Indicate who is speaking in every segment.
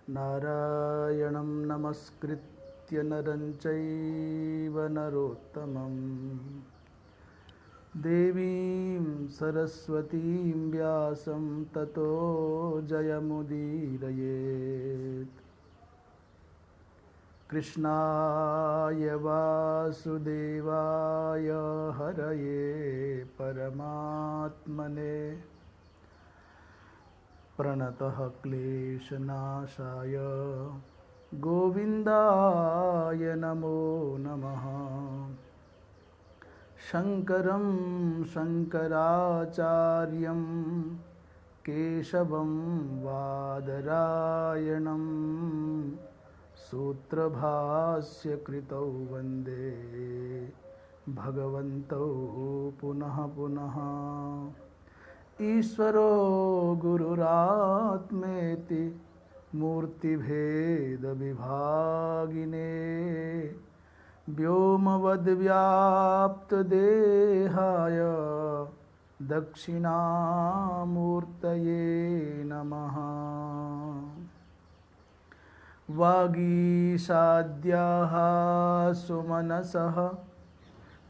Speaker 1: नारायणं नमस्कृत्य नरं चैव नरोत्तमं देवीं सरस्वतीं व्यासं ततो जयमुदीरयेत्। कृष्णाय वासुदेवाय हरये परमात्मने प्रणतः क्लेशनाशाय गोविन्दाय नमो नमः। शङ्करं शङ्कराचार्यं केशवं वादरायणं सूत्रभाष्यकृतौ वन्दे भगवन्तौ पुनः पुनः। ईश्वरो गुरुरात्मेति मूर्तिभेदविभागिने व्योमवद्व्याप्तदेहाय दक्षिणामूर्तये नमः। वागीशाद्याः सुमनसः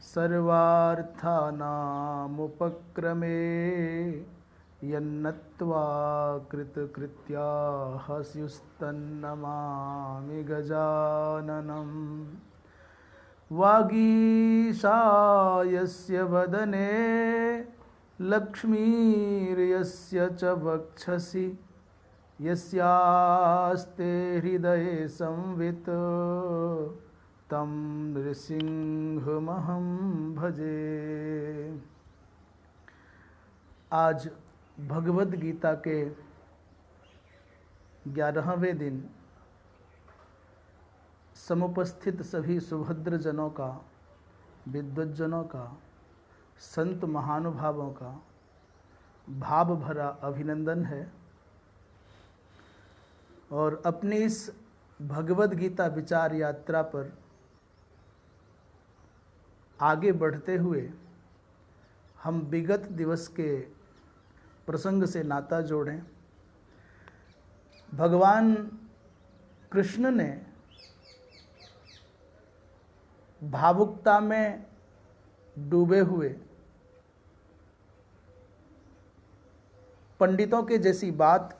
Speaker 1: सर्वार्थानामुपक्रमे यन्नत्वा कृतकृत्याः स्युस्तन्नमामि गजाननम्। वागीशायस्य वदने लक्ष्मीर्यस्य च वक्षसि यस्यास्ते हृदये संवित् तं नृसिंहमहं भजे। आज भगवद गीता के 11वें दिन समुपस्थित सभी सुभद्र जनों का, विद्वज्जनों का, संत महानुभावों का भाव भरा अभिनंदन है और अपनी इस भगवद गीता विचार यात्रा पर आगे बढ़ते हुए हम विगत दिवस के प्रसंग से नाता जोड़ें। भगवान कृष्ण ने भावुकता में डूबे हुए पंडितों के जैसी बात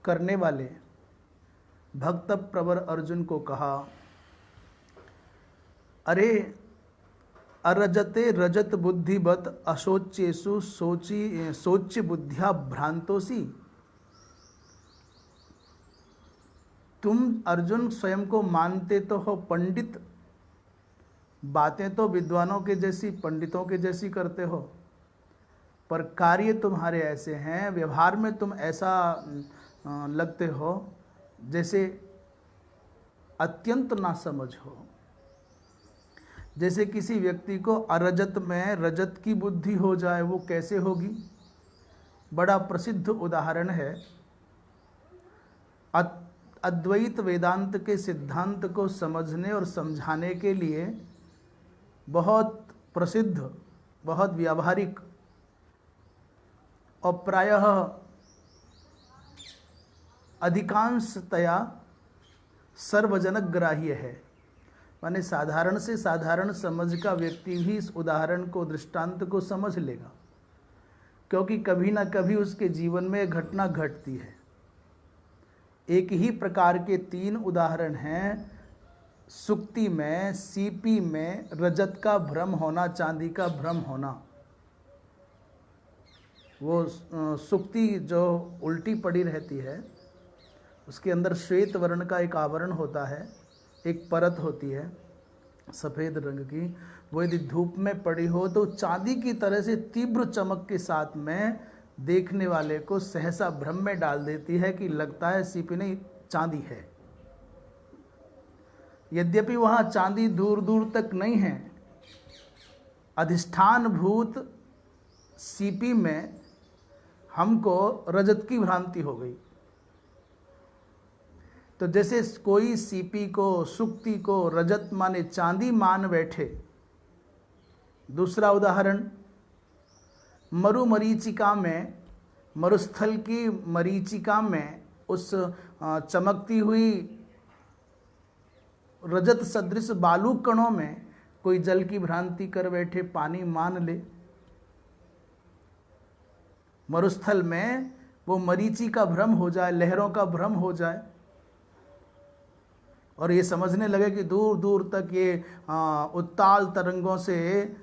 Speaker 1: करने वाले भक्त प्रवर अर्जुन को कहा, अरे अरजते रजत बुद्धिवत अशोच्येषु शोच्य बुद्धिया भ्रांतोसी। तुम अर्जुन स्वयं को मानते तो हो पंडित, बातें तो विद्वानों के जैसी, पंडितों के जैसी करते हो, पर कार्य तुम्हारे ऐसे हैं, व्यवहार में तुम ऐसा लगते हो जैसे अत्यंत नासमझ हो। जैसे किसी व्यक्ति को अरजत में रजत की बुद्धि हो जाए, वो कैसे होगी। बड़ा प्रसिद्ध उदाहरण है। अद्वैत वेदांत के सिद्धांत को समझने और समझाने के लिए बहुत प्रसिद्ध, बहुत व्यावहारिक और प्रायः अधिकांशतया सर्वजनक ग्राह्य है। माने साधारण से साधारण समझ का व्यक्ति भी इस उदाहरण को, दृष्टांत को समझ लेगा, क्योंकि कभी ना कभी उसके जीवन में घटना घटती है। एक ही प्रकार के 3 उदाहरण हैं। सुक्ति में, सीपी में रजत का भ्रम होना, चांदी का भ्रम होना। वो सुक्ति जो उल्टी पड़ी रहती है, उसके अंदर श्वेत वर्ण का एक आवरण होता है, एक परत होती है सफ़ेद रंग की। वो यदि धूप में पड़ी हो तो चांदी की तरह से तीव्र चमक के साथ में देखने वाले को सहसा भ्रम में डाल देती है कि लगता है सीपी नहीं, चांदी है। यद्यपि वहाँ चांदी दूर दूर तक नहीं है, अधिष्ठान भूत सीपी में हमको रजत की भ्रांति हो गई। तो जैसे कोई सीपी को, सुक्ति को रजत माने चांदी मान बैठे। दूसरा उदाहरण, मरुमरीचिका में, मरुस्थल की मरीचिका में उस चमकती हुई रजत सदृश बालू कणों में कोई जल की भ्रांति कर बैठे, पानी मान ले। मरुस्थल में वो मरीचि का भ्रम हो जाए, लहरों का भ्रम हो जाए, और ये समझने लगे कि दूर दूर तक ये उत्ताल तरंगों से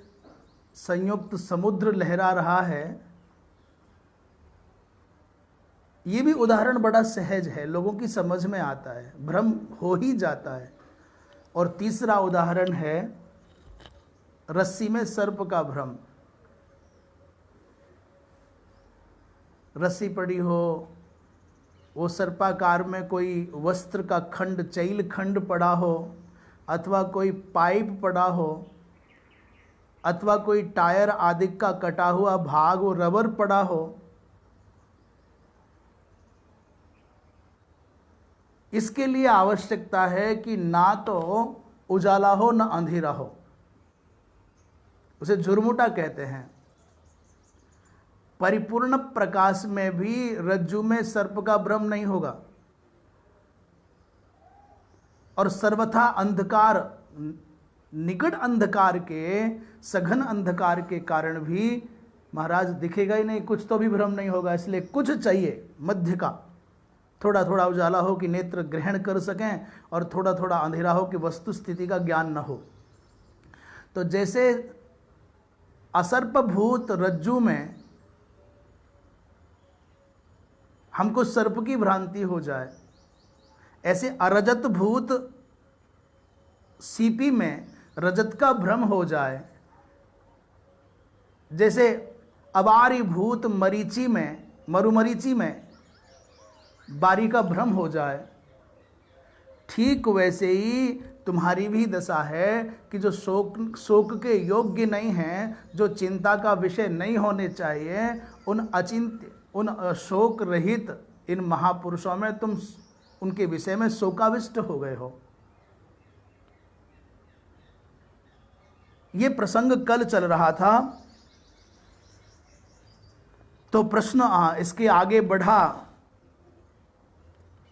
Speaker 1: संयुक्त समुद्र लहरा रहा है। ये भी उदाहरण बड़ा सहज है, लोगों की समझ में आता है, भ्रम हो ही जाता है। और तीसरा उदाहरण है रस्सी में सर्प का भ्रम। रस्सी पड़ी हो, वो सर्पाकार में कोई वस्त्र का खंड, चैल खंड पड़ा हो, अथवा कोई पाइप पड़ा हो, अथवा कोई टायर आदि का कटा हुआ भाग हो, रबर पड़ा हो। इसके लिए आवश्यकता है कि ना तो उजाला हो ना अंधेरा हो, उसे झुरमुटा कहते हैं। परिपूर्ण प्रकाश में भी रज्जु में सर्प का भ्रम नहीं होगा, और सर्वथा अंधकार, निकट अंधकार के, सघन अंधकार के कारण भी महाराज दिखेगा ही नहीं, कुछ तो भी भ्रम नहीं होगा। इसलिए कुछ चाहिए मध्य का, थोड़ा थोड़ा उजाला हो कि नेत्र ग्रहण कर सकें, और थोड़ा थोड़ा अंधेरा हो कि वस्तु स्थिति का ज्ञान न हो। तो जैसे असर्पभूत रज्जु में हमको सर्प की भ्रांति हो जाए, ऐसे अरजत भूत सीपी में रजत का भ्रम हो जाए। जैसे अबारी भूत मरीचि में, मरुमरीचि में बारी का भ्रम हो जाए, ठीक वैसे ही तुम्हारी भी दशा है कि जो शोक के योग्य नहीं हैं, जो चिंता का विषय नहीं होने चाहिए, उन अचिंत्य, उन शोक रहित इन महापुरुषों में तुम उनके विषय में शोकाविष्ट हो गए हो। ये प्रसंग कल चल रहा था। तो प्रश्न इसके आगे बढ़ा,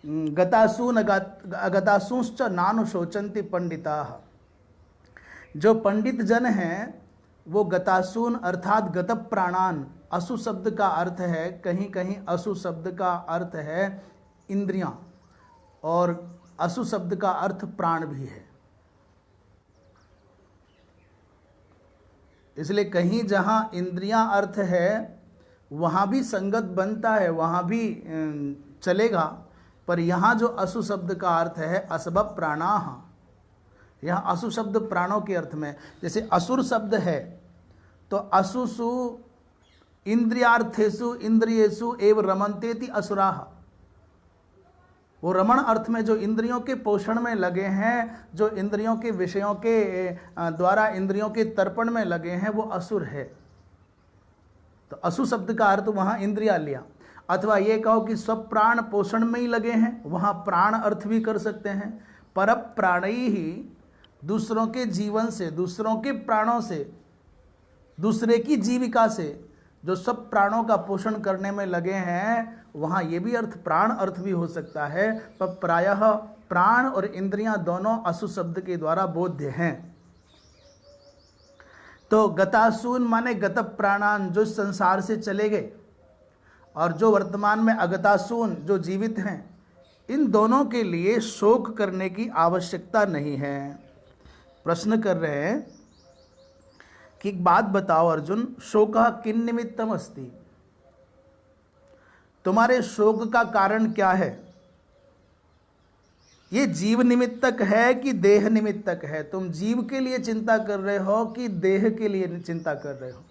Speaker 1: गतासून अगतासूंश्च नानुशोचन्ति पंडिताः। जो पंडित जन हैं वो गतासून अर्थात गत प्राणान, असु शब्द का अर्थ है, कहीं कहीं असु शब्द का अर्थ है इंद्रियां, और असु शब्द का अर्थ प्राण भी है। इसलिए कहीं जहां इंद्रियां अर्थ है वहां भी संगत बनता है, वहां भी चलेगा। पर यहाँ जो असु शब्द का अर्थ है असबब प्राणाः, यहाँ असु शब्द प्राणों के अर्थ में, जैसे असुर शब्द है तो असुसु इंद्रियार्थेषु इंद्रियेषु एव रमन्तेति असुराः। वो रमण अर्थ में जो इंद्रियों के पोषण में लगे हैं, जो इंद्रियों के विषयों के द्वारा इंद्रियों के तर्पण में लगे हैं, वो असुर है। तो असु शब्द का अर्थ वहाँ इंद्रिया लिया। अथवा ये कहो कि सब प्राण पोषण में ही लगे हैं, वहाँ प्राण अर्थ भी कर सकते हैं। पर प्राणी ही दूसरों के जीवन से, दूसरों के प्राणों से, दूसरे की जीविका से जो सब प्राणों का पोषण करने में लगे हैं, वहाँ ये भी अर्थ प्राण अर्थ भी हो सकता है। पर प्रायः प्राण और इंद्रियां दोनों असु शब्द के द्वारा बोध्य हैं। तो गतासून माने गत प्राणान, जो संसार से चले गए, और जो वर्तमान में अगतासून जो जीवित हैं, इन दोनों के लिए शोक करने की आवश्यकता नहीं है। प्रश्न कर रहे हैं कि एक बात बताओ अर्जुन, शोकः किन निमित्तम अस्ति, तुम्हारे शोक का कारण क्या है? ये जीव निमित्तक है कि देह निमित्तक है? तुम जीव के लिए चिंता कर रहे हो कि देह के लिए चिंता कर रहे हो?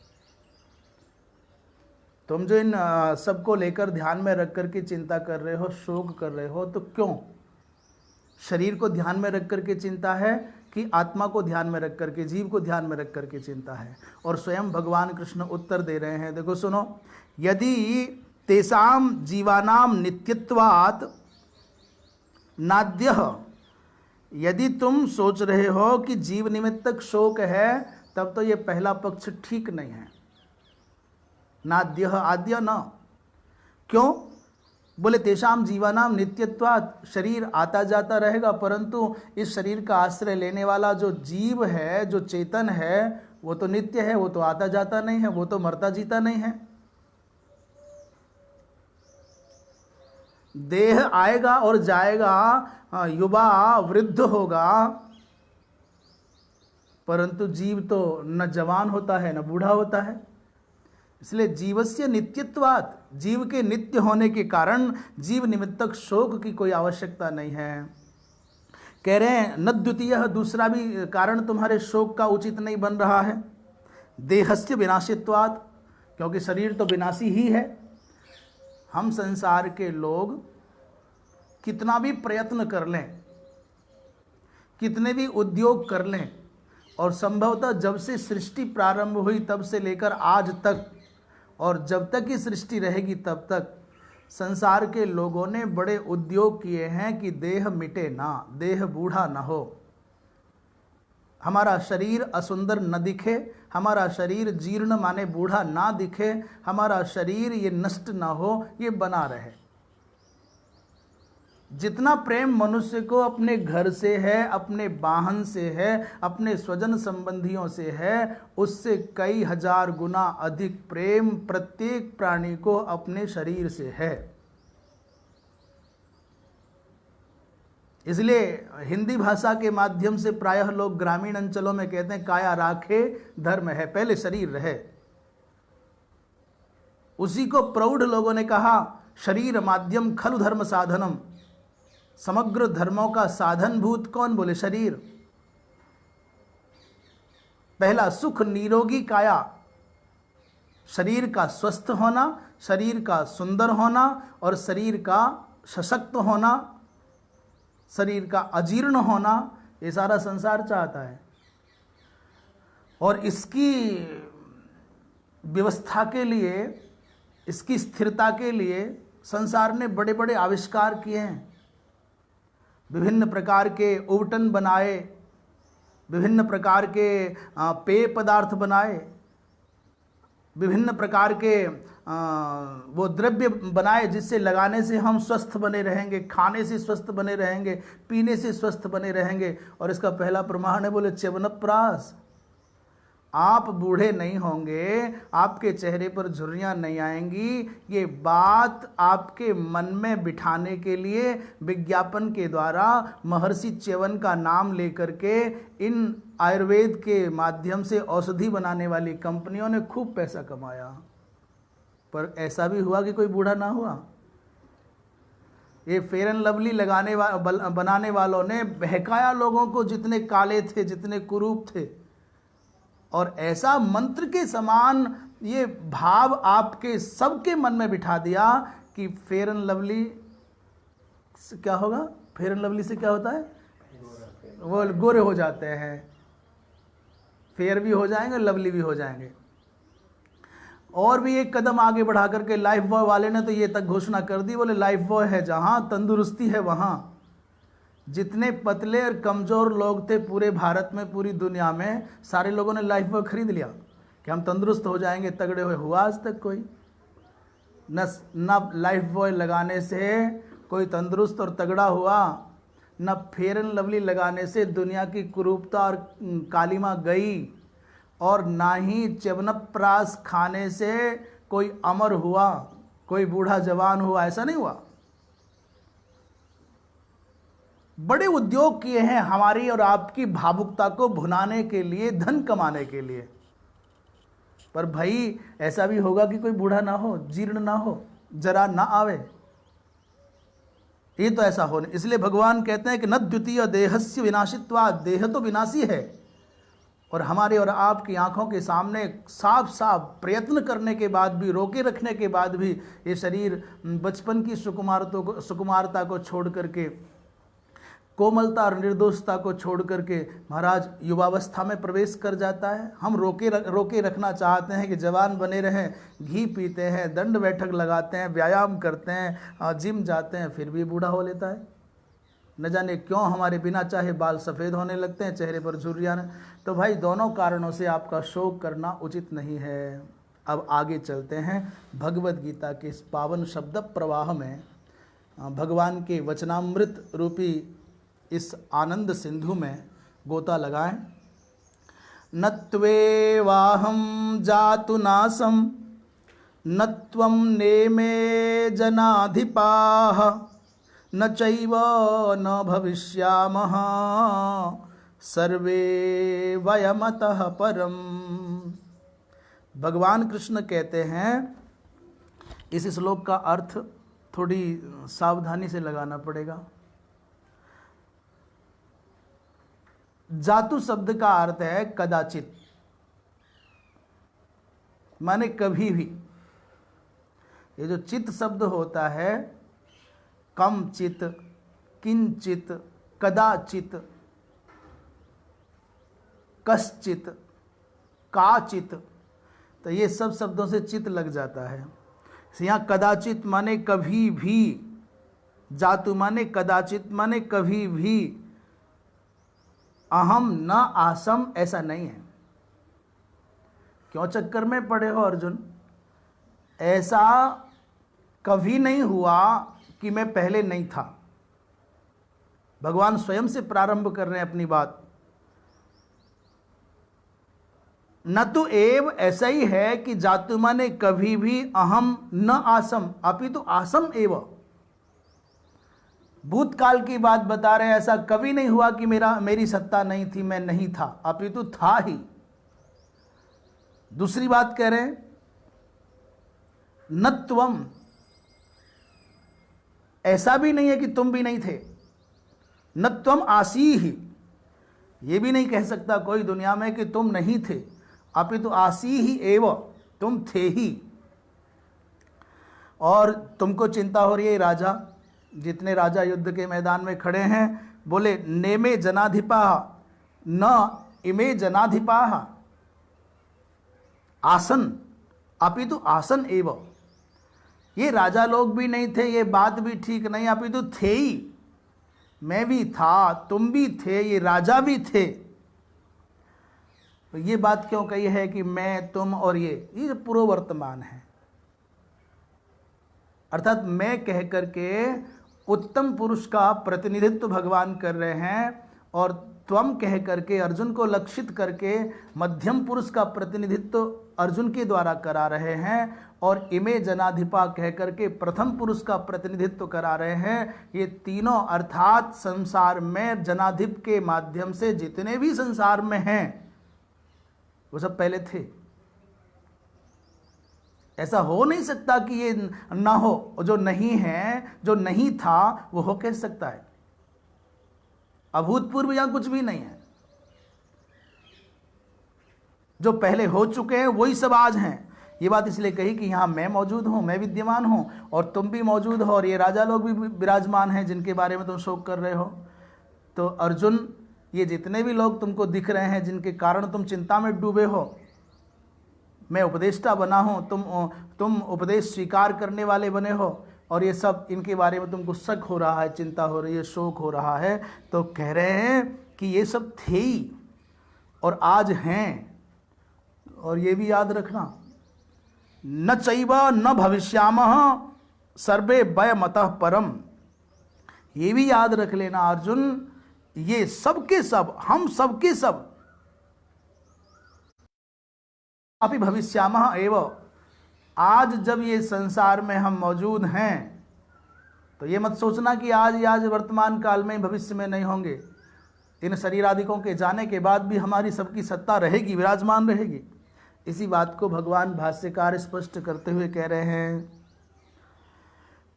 Speaker 1: तुम जो इन सबको लेकर ध्यान में रख कर के चिंता कर रहे हो, शोक कर रहे हो, तो क्यों? शरीर को ध्यान में रख कर के चिंता है कि आत्मा को ध्यान में रख कर के, जीव को ध्यान में रख कर के चिंता है? और स्वयं भगवान कृष्ण उत्तर दे रहे हैं, देखो सुनो, यदि तेषाम जीवानाम नित्यत्वात् नाद्यः, यदि तुम सोच रहे हो कि जीव निमित्तक शोक है, तब तो ये पहला पक्ष ठीक नहीं है। नाद्यः, आद्य न। क्यों? बोले तेषाम जीवानाम नित्यत्वात्, शरीर आता जाता रहेगा, परंतु इस शरीर का आश्रय लेने वाला जो जीव है, जो चेतन है, वो तो नित्य है, वो तो आता जाता नहीं है, वो तो मरता जीता नहीं है। देह आएगा और जाएगा, युवा वृद्ध होगा, परंतु जीव तो न जवान होता है न बूढ़ा होता है। इसलिए जीवस्य नित्यत्वात्, जीव के नित्य होने के कारण जीव निमित्तक शोक की कोई आवश्यकता नहीं है। कह रहे हैं न द्वितीय, दूसरा भी कारण तुम्हारे शोक का उचित नहीं बन रहा है। देहस्य विनाशित्वात्, क्योंकि शरीर तो विनाशी ही है। हम संसार के लोग कितना भी प्रयत्न कर लें, कितने भी उद्योग कर लें, और संभवतः जब से सृष्टि प्रारंभ हुई तब से लेकर आज तक, और जब तक ये सृष्टि रहेगी तब तक संसार के लोगों ने बड़े उद्योग किए हैं कि देह मिटे ना, देह बूढ़ा ना हो, हमारा शरीर असुंदर न दिखे, हमारा शरीर जीर्ण माने बूढ़ा ना दिखे, हमारा शरीर ये नष्ट ना हो, ये बना रहे। जितना प्रेम मनुष्य को अपने घर से है, अपने वाहन से है, अपने स्वजन संबंधियों से है, उससे कई हजार गुना अधिक प्रेम प्रत्येक प्राणी को अपने शरीर से है। इसलिए हिंदी भाषा के माध्यम से प्रायः लोग ग्रामीण अंचलों में कहते हैं काया राखे धर्म है, पहले शरीर रहे। उसी को प्रौढ़ लोगों ने कहा शरीर माध्यम खलु धर्म साधनम, समग्र धर्मों का साधनभूत कौन? बोले शरीर। पहला सुख निरोगी काया, शरीर का स्वस्थ होना, शरीर का सुंदर होना और शरीर का सशक्त होना, शरीर का अजीर्ण होना, ये सारा संसार चाहता है। और इसकी व्यवस्था के लिए, इसकी स्थिरता के लिए संसार ने बड़े बड़े आविष्कार किए हैं। विभिन्न प्रकार के उबटन बनाए, विभिन्न प्रकार के पेय पदार्थ बनाए, विभिन्न प्रकार के वो द्रव्य बनाए जिससे लगाने से हम स्वस्थ बने रहेंगे, खाने से स्वस्थ बने रहेंगे, पीने से स्वस्थ बने रहेंगे। और इसका पहला प्रमाण है बोले च्यवनप्राश। आप बूढ़े नहीं होंगे, आपके चेहरे पर झुर्रियाँ नहीं आएंगी, ये बात आपके मन में बिठाने के लिए विज्ञापन के द्वारा महर्षि च्यवन का नाम लेकर के इन आयुर्वेद के माध्यम से औषधि बनाने वाली कंपनियों ने खूब पैसा कमाया। पर ऐसा भी हुआ कि कोई बूढ़ा ना हुआ। ये फेयर एंड लवली बनाने वालों ने बहकाया लोगों को, जितने काले थे, जितने कुरूप थे, और ऐसा मंत्र के समान ये भाव आपके सबके मन में बिठा दिया कि फेयर एंड लवली से क्या होगा? फेयर एंड लवली से क्या होता है? वो गोरे हो जाते हैं, फेयर भी हो जाएंगे, लवली भी हो जाएंगे। और भी एक कदम आगे बढ़ा करके लाइफ बॉय वाले ने तो ये तक घोषणा कर दी, बोले लाइफ बॉय है जहां तंदुरुस्ती है वहां। जितने पतले और कमज़ोर लोग थे पूरे भारत में, पूरी दुनिया में, सारे लोगों ने लाइफ बॉय खरीद लिया कि हम तंदुरुस्त हो जाएंगे, तगड़े हुआ आज तक कोई न लाइफ बॉय लगाने से कोई तंदुरुस्त और तगड़ा हुआ, न फेयर एंड लवली लगाने से दुनिया की कुरूपता और कालिमा गई, और ना ही च्यवनप्राश खाने से कोई अमर हुआ, कोई बूढ़ा जवान हुआ, ऐसा नहीं हुआ। बड़े उद्योग किए हैं हमारी और आपकी भावुकता को भुनाने के लिए, धन कमाने के लिए। पर भाई ऐसा भी होगा कि कोई बूढ़ा ना हो, जीर्ण ना हो, जरा ना आवे, ये तो ऐसा हो नहीं। इसलिए भगवान कहते हैं कि न द्वितीय देहस्य विनाशित्वात्, देह तो विनाशी है, और हमारे और आपकी आंखों के सामने साफ साफ प्रयत्न करने के बाद भी, रोके रखने के बाद भी, ये शरीर बचपन की सुकुमारता को छोड़ करके, कोमलता और निर्दोषता को छोड़ करके महाराज युवावस्था में प्रवेश कर जाता है। हम रोके रखना चाहते हैं कि जवान बने रहें, घी पीते हैं, दंड बैठक लगाते हैं, व्यायाम करते हैं, जिम जाते हैं, फिर भी बूढ़ा हो लेता है। न जाने क्यों हमारे बिना चाहे बाल सफ़ेद होने लगते हैं, चेहरे पर झुर्रियाँ। तो भाई दोनों कारणों से आपका शोक करना उचित नहीं है। अब आगे चलते हैं भगवद गीता के इस पावन शब्द प्रवाह में। भगवान के वचनामृत रूपी इस आनंद सिंधु में गोता लगाएं। न त्वेवाहं जातु नासं न त्वं नेमे जनाधिपाः न चैव न भविष्यामः सर्वे वयमतः परम। भगवान कृष्ण कहते हैं, इस श्लोक का अर्थ थोड़ी सावधानी से लगाना पड़ेगा। जातु शब्द का अर्थ है कदाचित, माने कभी भी। ये जो चित शब्द होता है, कम चित, किंचित, कदाचित, कश्चित, काचित, तो ये सब शब्दों से चित लग जाता है। यहाँ कदाचित माने कभी भी, जातु माने कदाचित माने कभी भी, अहम न आसम ऐसा नहीं है। क्यों चक्कर में पड़े हो अर्जुन? ऐसा कभी नहीं हुआ कि मैं पहले नहीं था। भगवान स्वयं से प्रारंभ कर रहे हैं अपनी बात। न तो एव ऐसा ही है कि जातु माने कभी भी, अहम न आसम अपितु आसम एव। भूतकाल की बात बता रहे हैं, ऐसा कभी नहीं हुआ कि मेरी सत्ता नहीं थी, मैं नहीं था, अपितु था ही। दूसरी बात कह रहे हैं, न त्वम, ऐसा भी नहीं है कि तुम भी नहीं थे। न त्वम आसी ही, ये भी नहीं कह सकता कोई दुनिया में कि तुम नहीं थे, अपितु आसी ही एव, तुम थे ही। और तुमको चिंता हो रही है राजा, जितने राजा युद्ध के मैदान में खड़े हैं, बोले नेमे जनाधिपा न इमे जनाधिपा आसन अपितु आसन एव। ये राजा लोग भी नहीं थे, ये बात भी ठीक नहीं, अपितु थे ही। मैं भी था, तुम भी थे, ये राजा भी थे। तो ये बात क्यों कही है कि मैं, तुम और ये पूर्व वर्तमान है। अर्थात मैं कह करके उत्तम पुरुष का प्रतिनिधित्व भगवान कर रहे हैं, और त्वम कह करके अर्जुन को लक्षित करके मध्यम पुरुष का प्रतिनिधित्व अर्जुन के द्वारा करा रहे हैं, और इमे जनाधिपा कह करके प्रथम पुरुष का प्रतिनिधित्व करा रहे हैं। ये तीनों अर्थात संसार में जनाधिप के माध्यम से जितने भी संसार में हैं वो सब पहले थे। ऐसा हो नहीं सकता कि ये ना हो, जो नहीं है, जो नहीं था वो हो कैसे सकता है? अभूतपूर्व यहां कुछ भी नहीं है। जो पहले हो चुके हैं वही सब आज हैं। ये बात इसलिए कही कि यहां मैं मौजूद हूं, मैं विद्यमान हूं, और तुम भी मौजूद हो, और ये राजा लोग भी विराजमान हैं जिनके बारे में तुम शोक कर रहे हो। तो अर्जुन, ये जितने भी लोग तुमको दिख रहे हैं जिनके कारण तुम चिंता में डूबे हो, मैं उपदेष्टा बना हूं, तुम उपदेश स्वीकार करने वाले बने हो, और ये सब इनके बारे में तुमको शक हो रहा है, चिंता हो रही है, शोक हो रहा है। तो कह रहे हैं कि ये सब थे ही और आज हैं। और ये भी याद रखना, न चैव न भविष्यामः सर्वे वयमतः परम। ये भी याद रख लेना अर्जुन, ये सब के सब, हम सब के सब, अपि भविष्यामः एव, आज जब ये संसार में हम मौजूद हैं, तो ये मत सोचना कि आज वर्तमान काल में, भविष्य में नहीं होंगे। इन शरीरादिकों के जाने के बाद भी हमारी सबकी सत्ता रहेगी, विराजमान रहेगी। इसी बात को भगवान भाष्यकार स्पष्ट करते हुए कह रहे हैं,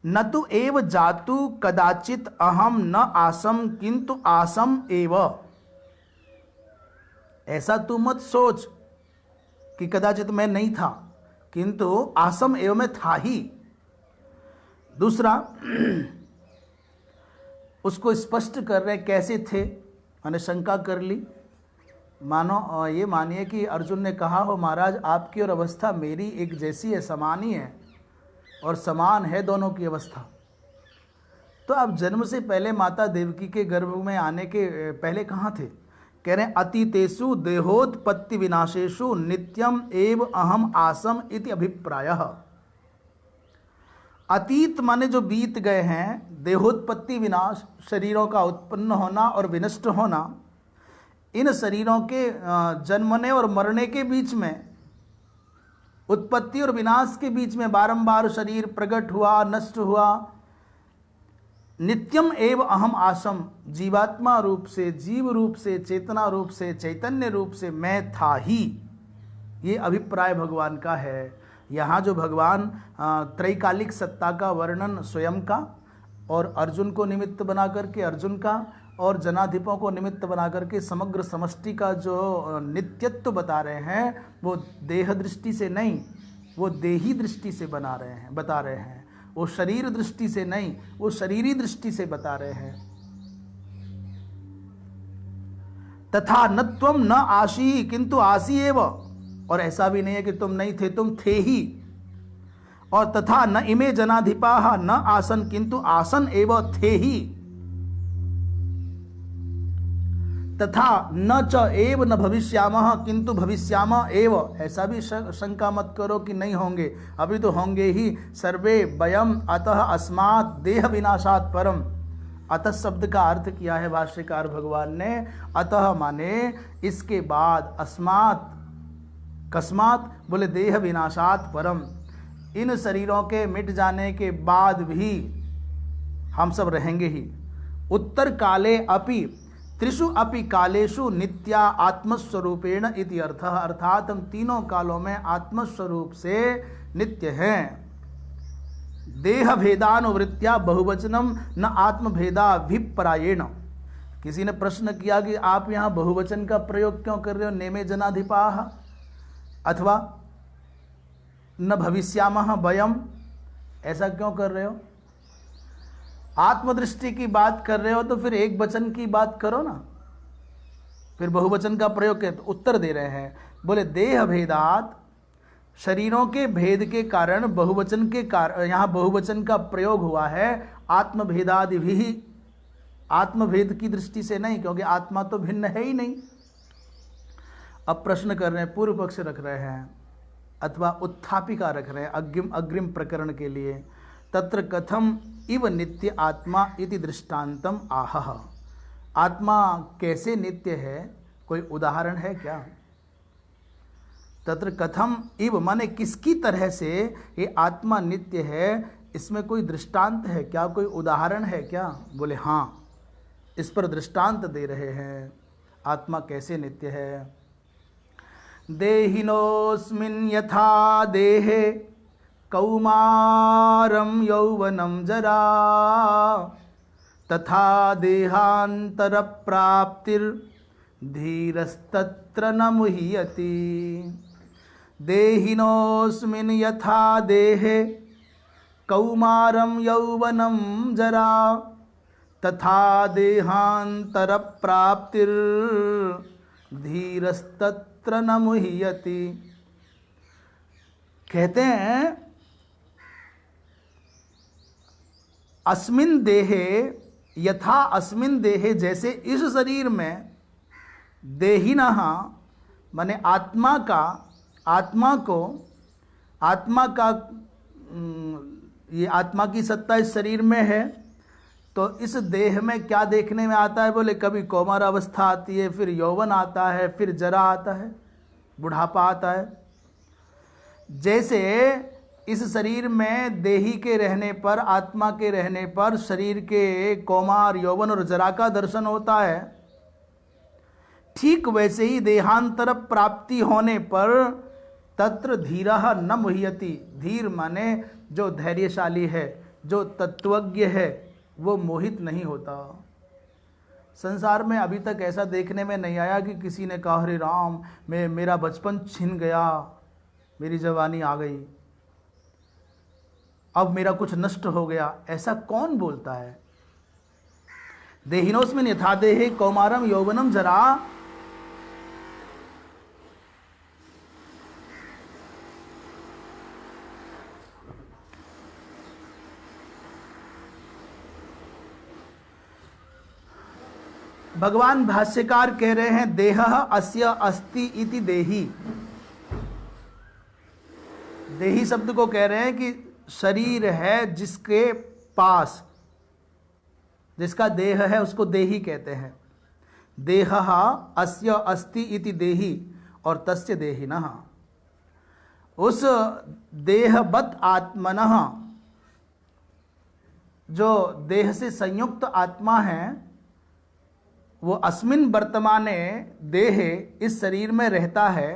Speaker 1: न तो एव जातु कदाचित अहम न आसम किंतु आसम एव। ऐसा तू मत सोच कि कदाचित मैं नहीं था, किंतु आसम एव में था ही। दूसरा, उसको स्पष्ट कर रहे कैसे थे, मैंने शंका कर ली। मानो ये मानिए कि अर्जुन ने कहा हो, महाराज आपकी और अवस्था मेरी एक जैसी है, समान ही है, और समान है दोनों की अवस्था। तो आप जन्म से पहले माता देवकी के गर्भ में आने के पहले कहाँ थे? कह रहे हैं अतीतेषु देहोत्पत्ति विनाशेषु नित्यम एव अहम आसम इति अभिप्रायः। अतीत माने जो बीत गए हैं, देहोत्पत्ति विनाश, शरीरों का उत्पन्न होना और विनष्ट होना, इन शरीरों के जन्मने और मरने के बीच में, उत्पत्ति और विनाश के बीच में बारंबार शरीर प्रकट हुआ, नष्ट हुआ। नित्यम एव अहम आसम, जीवात्मा रूप से, जीव रूप से, चेतना रूप से, चैतन्य रूप से मैं था ही, ये अभिप्राय भगवान का है। यहाँ जो भगवान त्रैकालिक सत्ता का वर्णन स्वयं का और अर्जुन को निमित्त बना करके अर्जुन का और जनाधिपों को निमित्त बना करके समग्र समष्टि का जो नित्यत्व बता रहे हैं, वो देह दृष्टि से नहीं, वो देही दृष्टि से बता रहे हैं। वो शरीर दृष्टि से नहीं, वो शरीरी दृष्टि से बता रहे हैं। तथा न त्वम न आशी किंतु आसी एव, और ऐसा भी नहीं है कि तुम नहीं थे, तुम थे ही। और तथा न इमे जनाधिपाः न आसन किंतु आसन एव थे ही। तथा न च एव न भविष्यामः किंतु भविष्यामः एव, ऐसा भी शंका मत करो कि नहीं होंगे, अभी तो होंगे ही। सर्वे वयम अतः अस्मात् देह विनाशात् परम, अतः शब्द का अर्थ किया है भाष्यकार भगवान ने, अतः माने इसके बाद, अस्मात् कस्मात् बोले देह विनाशात् परम, इन शरीरों के मिट जाने के बाद भी हम सब रहेंगे ही। उत्तर काले अपि त्रिषु अपि कालेषु नित्या आत्मस्वरूपेण इति अर्थः, अर्थात हम तीनों कालों में आत्मस्वरूप से नित्य हैं। देह भेदानुवृत्त्या बहुवचनम न आत्मभेदाभिप्रायेण। किसी ने प्रश्न किया कि आप यहाँ बहुवचन का प्रयोग क्यों कर रहे हो, नेमे जनाधिपाः अथवा न भविष्यामः वयम, ऐसा क्यों कर रहे हो? आत्मदृष्टि की बात कर रहे हो तो फिर एक वचन की बात करो ना, फिर बहुवचन का प्रयोग है। तो उत्तर दे रहे हैं, बोले देह भेदात, शरीरों के भेद के कारण बहुवचन के कारण यहाँ बहुवचन का प्रयोग हुआ है। आत्मभेदादि भी, आत्मभेद की दृष्टि से नहीं, क्योंकि आत्मा तो भिन्न है ही नहीं। अब प्रश्न कर रहे हैं, पूर्व पक्ष रख रहे हैं अथवा उत्थापिका रख रहे हैं अग्रिम प्रकरण के लिए। तत्र कथम इव नित्य आत्मा इति दृष्टांतम आहह, आत्मा कैसे नित्य है, कोई उदाहरण है क्या? तत्र कथम इव माने किसकी तरह से ये आत्मा नित्य है, इसमें कोई दृष्टांत है क्या, कोई उदाहरण है क्या? बोले हाँ, इस पर दृष्टांत दे रहे हैं आत्मा कैसे नित्य है। देहिनोऽस्मिन् यथा देहे कौमारं यौवनं जरा तथा देहांतर प्राप्तिर्धीरस्तत्र न मुह्यति। देहिनोऽस्मिन् यथा देहे कौमारं यौवनं जरा तथा देहांतर प्राप्तिर्धीरस्तत्र न मुह्यति। कहते हैं अस्मिन देहे यथा अस्मिन देहे, जैसे इस शरीर में देहिनः माने आत्मा का ये आत्मा की सत्ता इस शरीर में है। तो इस देह में क्या देखने में आता है? बोले कभी कौमार अवस्था आती है, फिर यौवन आता है, फिर जरा आता है, बुढ़ापा आता है। जैसे इस शरीर में देही के रहने पर, आत्मा के रहने पर शरीर के कौमार, यौवन और जरा का दर्शन होता है, ठीक वैसे ही देहांतर प्राप्ति होने पर तत्र धीरः न मुह्यति। धीर माने जो धैर्यशाली है, जो तत्वज्ञ है, वो मोहित नहीं होता। संसार में अभी तक ऐसा देखने में नहीं आया कि किसी ने कहा हरे राम मेरा बचपन छिन गया, मेरी जवानी आ गई, अब मेरा कुछ नष्ट हो गया। ऐसा कौन बोलता है? देहिनोस्मिन् यथा देहे कौमारम यौवनम जरा। भगवान भाष्यकार कह रहे हैं देहः अस्य अस्ति इति देही। देही शब्द को कह रहे हैं कि शरीर है जिसके पास, जिसका देह है उसको देही कहते हैं। देहः अस्य अस्ति इति देही और तस्य देहिनः। उस देहवत् आत्मनः, जो देह से संयुक्त आत्मा है, वो अस्मिन् वर्तमाने देहे, इस शरीर में रहता है।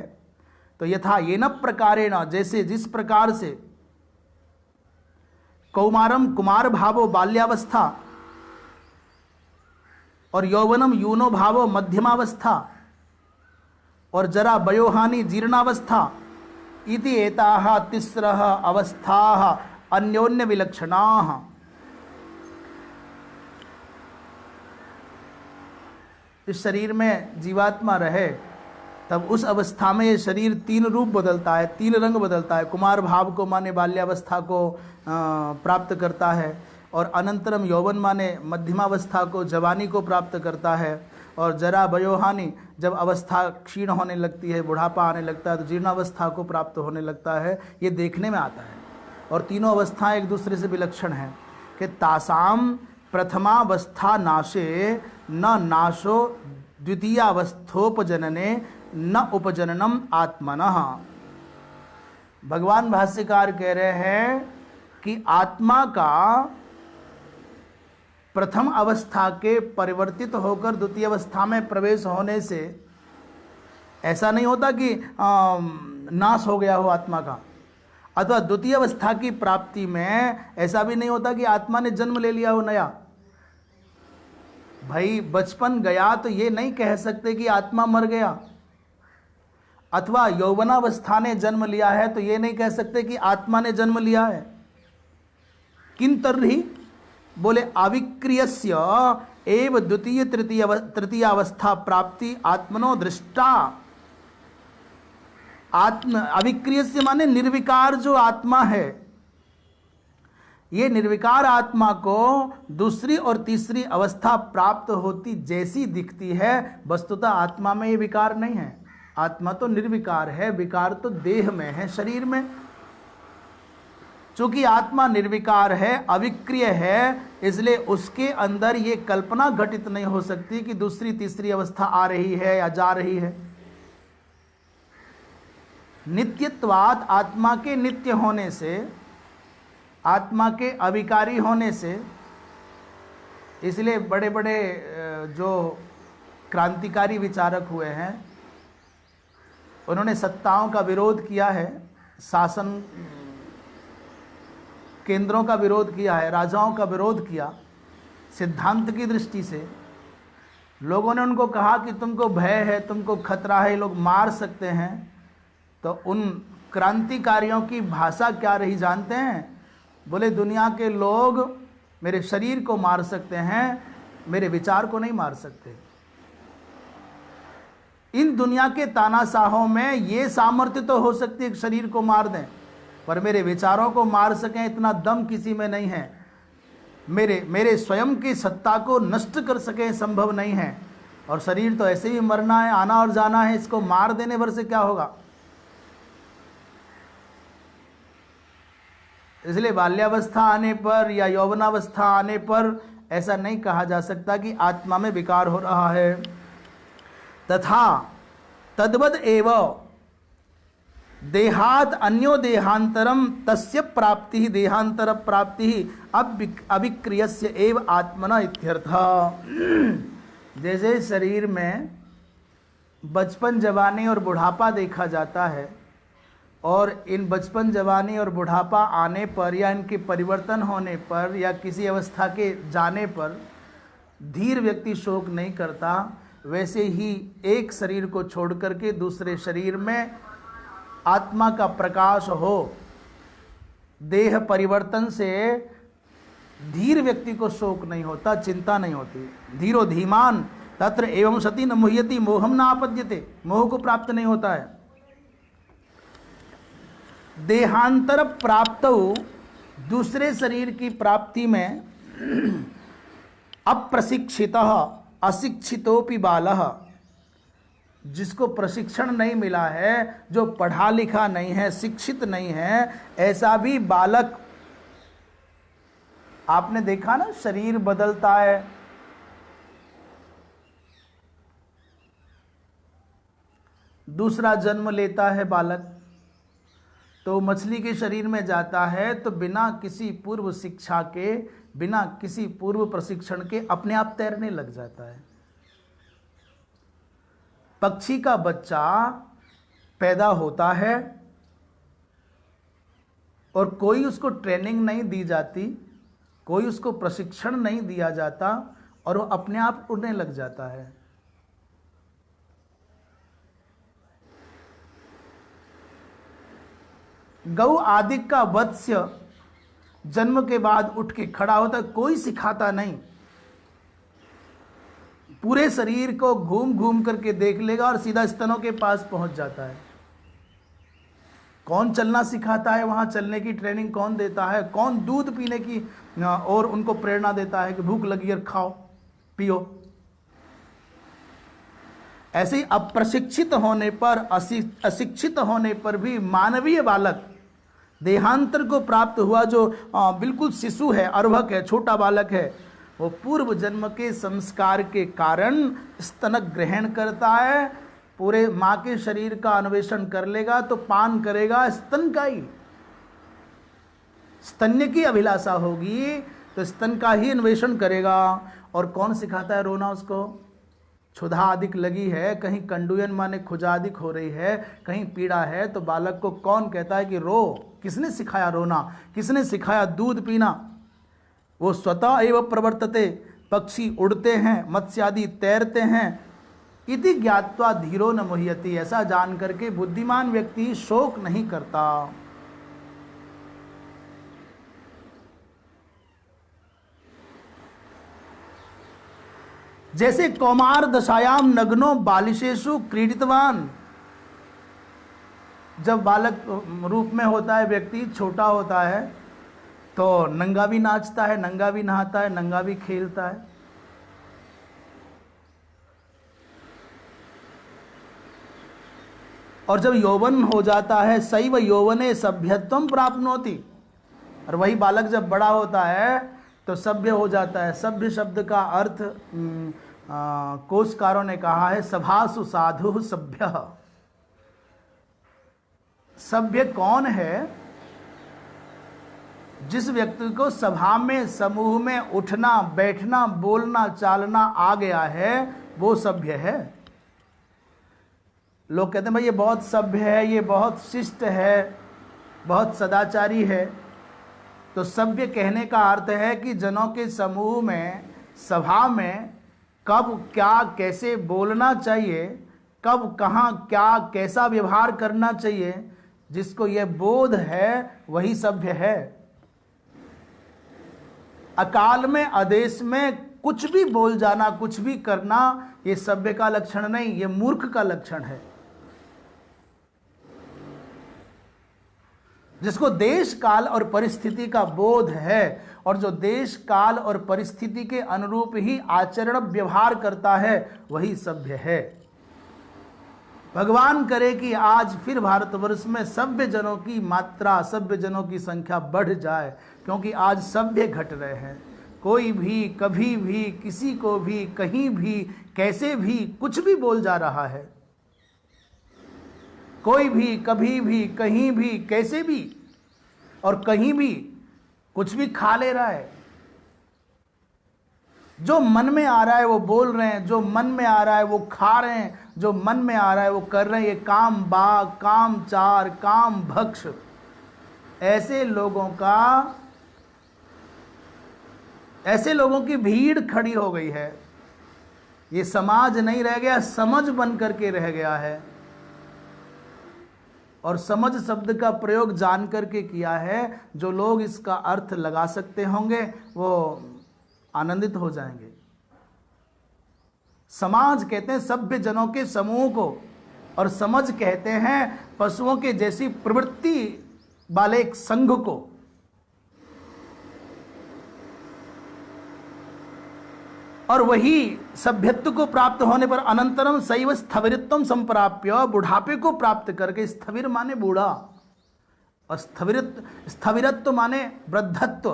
Speaker 1: तो यथा येन प्रकारेण, जैसे जिस प्रकार से कौमारम कुमार भावो बाल्यावस्था और यौवनम यूनो भावो मध्यमावस्था और जरा वयोहानि जीर्णावस्था इति एताः तिस्रः अवस्थाः अन्योन्य विलक्षणाः। इस शरीर में जीवात्मा रहे तब उस अवस्था में ये शरीर तीन रूप बदलता है, तीन रंग बदलता है। कुमार भाव को माने बाल्यावस्था को प्राप्त करता है, और अनंतरम यौवन माने मध्यमावस्था को, जवानी को प्राप्त करता है, और जरा वयोहानि जब अवस्था क्षीण होने लगती है, बुढ़ापा आने लगता है, तो जीर्णावस्था को प्राप्त होने लगता है। ये देखने में आता है। और तीनों अवस्थाएं एक दूसरे से विलक्षण हैं कि तासाम प्रथमावस्था नाशे न नाशो द्वितीयावस्थोपजनने न उपजननम आत्मनः। भगवान भाष्यकार कह रहे हैं कि आत्मा का प्रथम अवस्था के परिवर्तित होकर द्वितीय अवस्था में प्रवेश होने से ऐसा नहीं होता कि नाश हो गया हो आत्मा का, अथवा द्वितीय अवस्था की प्राप्ति में ऐसा भी नहीं होता कि आत्मा ने जन्म ले लिया हो नया। भाई बचपन गया तो ये नहीं कह सकते कि आत्मा मर गया, अथवा यौवनावस्था ने जन्म लिया है तो ये नहीं कह सकते कि आत्मा ने जन्म लिया है। किन तर्हि, बोले अविक्रियस्य एव द्वितीय तृतीय अवस्था प्राप्ति आत्मनो दृष्टा। आत्म अविक्रियस्य माने निर्विकार जो आत्मा है, ये निर्विकार आत्मा को दूसरी और तीसरी अवस्था प्राप्त होती जैसी दिखती है, वस्तुतः आत्मा में ये विकार नहीं है। आत्मा तो निर्विकार है, विकार तो देह में है, शरीर में। चूंकि आत्मा निर्विकार है, अविक्रिय है, इसलिए उसके अंदर ये कल्पना घटित नहीं हो सकती कि दूसरी तीसरी अवस्था आ रही है या जा रही है। नित्यत्वात्, आत्मा के नित्य होने से, आत्मा के अविकारी होने से, इसलिए बड़े बड़े जो क्रांतिकारी विचारक हुए हैं उन्होंने सत्ताओं का विरोध किया है, शासन केंद्रों का विरोध किया है, राजाओं का विरोध किया। सिद्धांत की दृष्टि से लोगों ने उनको कहा कि तुमको भय है, तुमको खतरा है, लोग मार सकते हैं। तो उन क्रांतिकारियों की भाषा क्या रही जानते हैं? बोले दुनिया के लोग मेरे शरीर को मार सकते हैं, मेरे विचार को नहीं मार सकते। इन दुनिया के तानाशाहों में ये सामर्थ्य तो हो सकती है कि शरीर को मार दें, पर मेरे विचारों को मार सकें इतना दम किसी में नहीं है। मेरे स्वयं की सत्ता को नष्ट कर सकें संभव नहीं है। और शरीर तो ऐसे ही मरना है, आना और जाना है, इसको मार देने भर से क्या होगा। इसलिए बाल्यावस्था आने पर या यौवनावस्था आने पर ऐसा नहीं कहा जा सकता कि आत्मा में विकार हो रहा है। तथा तद्वद एव देहात अन्यो देहांतरम तस्य प्राप्ति ही देहांतर प्राप्ति ही अविक्रियस्य एव आत्मना इत्यर्थः। जैसे शरीर में बचपन, जवानी और बुढ़ापा देखा जाता है, और इन बचपन, जवानी और बुढ़ापा आने पर या इनके परिवर्तन होने पर या किसी अवस्था के जाने पर धीर व्यक्ति शोक नहीं करता, वैसे ही एक शरीर को छोड़ करके दूसरे शरीर में आत्मा का प्रकाश हो, देह परिवर्तन से धीर व्यक्ति को शोक नहीं होता, चिंता नहीं होती। धीरो धीमान तत्र एवं सती न मुह्यति मोहम न आपद्यते, मोह को प्राप्त नहीं होता है। देहांतर प्राप्त, दूसरे शरीर की प्राप्ति में अप्रशिक्षितः अशिक्षितोपि बालः, जिसको प्रशिक्षण नहीं मिला है, जो पढ़ा लिखा नहीं है, शिक्षित नहीं है, ऐसा भी बालक आपने देखा ना, शरीर बदलता है, दूसरा जन्म लेता है बालक, तो मछली के शरीर में जाता है तो बिना किसी पूर्व शिक्षा के, बिना किसी पूर्व प्रशिक्षण के अपने आप तैरने लग जाता है। पक्षी का बच्चा पैदा होता है और कोई उसको ट्रेनिंग नहीं दी जाती, कोई उसको प्रशिक्षण नहीं दिया जाता और वो अपने आप उड़ने लग जाता है। गौ आदि का वत्स्य जन्म के बाद उठ के खड़ा होता है, कोई सिखाता नहीं, पूरे शरीर को घूम घूम करके देख लेगा और सीधा स्तनों के पास पहुंच जाता है। कौन चलना सिखाता है, वहां चलने की ट्रेनिंग कौन देता है, कौन दूध पीने की और उनको प्रेरणा देता है कि भूख लगी और खाओ पियो। ऐसे ही अप्रशिक्षित होने पर, अशिक्षित होने पर भी मानवीय बालक देहांतर को प्राप्त हुआ, जो बिल्कुल शिशु है, अर्भक है, छोटा बालक है, वो पूर्व जन्म के संस्कार के कारण स्तन ग्रहण करता है, पूरे माँ के शरीर का अन्वेषण कर लेगा तो पान करेगा स्तन का ही। स्तन्य की अभिलाषा होगी तो स्तन का ही अन्वेषण करेगा। और कौन सिखाता है रोना उसको? क्षुधा अधिक लगी है, कहीं कंडुयन माने खुजा अधिक हो रही है, कहीं पीड़ा है, तो बालक को कौन कहता है कि रो? किसने सिखाया रोना? किसने सिखाया दूध पीना? वो स्वतः एवं प्रवर्तते। पक्षी उड़ते हैं, मत्स्यादि तैरते हैं। इति ज्ञात्वा धीरो न मुह्यति, ऐसा जान करके बुद्धिमान व्यक्ति शोक नहीं करता। जैसे कौमार दशायाम नग्नो बालिशेषु क्रीडितवान, जब बालक रूप में होता है व्यक्ति, छोटा होता है, तो नंगा भी नाचता है, नंगा भी नहाता है, नंगा भी खेलता है। और जब यौवन हो जाता है, सैव यौवने सभ्यत्वम प्राप्नोति, और वही बालक जब बड़ा होता है तो सभ्य हो जाता है। सभ्य शब्द का अर्थ कोशकारों ने कहा है सभासु साधु सभ्य। सभ्य कौन है? जिस व्यक्ति को सभा में, समूह में उठना, बैठना, बोलना, चालना आ गया है, वो सभ्य है। लोग कहते हैं भाई ये बहुत सभ्य है, ये बहुत शिष्ट है, बहुत सदाचारी है। तो सभ्य कहने का अर्थ है कि जनों के समूह में, सभा में कब क्या कैसे बोलना चाहिए, कब कहाँ क्या कैसा व्यवहार करना चाहिए, जिसको यह बोध है वही सभ्य है। अकाल में, आदेश में कुछ भी बोल जाना, कुछ भी करना, ये सभ्य का लक्षण नहीं, ये मूर्ख का लक्षण है। जिसको देश काल और परिस्थिति का बोध है और जो देश काल और परिस्थिति के अनुरूप ही आचरण व्यवहार करता है, वही सभ्य है। भगवान करे कि आज फिर भारतवर्ष में सभ्य जनों की मात्रा, सभ्य जनों की संख्या बढ़ जाए, क्योंकि आज सभ्य घट रहे हैं। कोई भी कभी भी किसी को भी कहीं भी कैसे भी कुछ भी बोल जा रहा है। कोई भी कभी भी कहीं भी कैसे भी और कहीं भी कुछ भी खा ले रहा है। जो मन में आ रहा है वो बोल रहे हैं, जो मन में आ रहा है वो खा रहे हैं, जो मन में आ रहा है वो कर रहे हैं। ये काम बाग, काम चार, काम भक्ष, ऐसे लोगों की भीड़ खड़ी हो गई है। ये समाज नहीं रह गया, समझ बन करके रह गया है। और समझ शब्द का प्रयोग जान करके किया है। जो लोग इसका अर्थ लगा सकते होंगे वो आनंदित हो जाएंगे। समाज कहते हैं सभ्य जनों के समूह को, और समझ कहते हैं पशुओं के जैसी प्रवृत्ति वाले एक संघ को। और वही सभ्यत्व को प्राप्त होने पर अनंतरम शैव स्थविरत्वम संप्राप्य, बुढ़ापे को प्राप्त करके, स्थविर माने बूढ़ा और स्थविरत्व माने वृद्धत्व,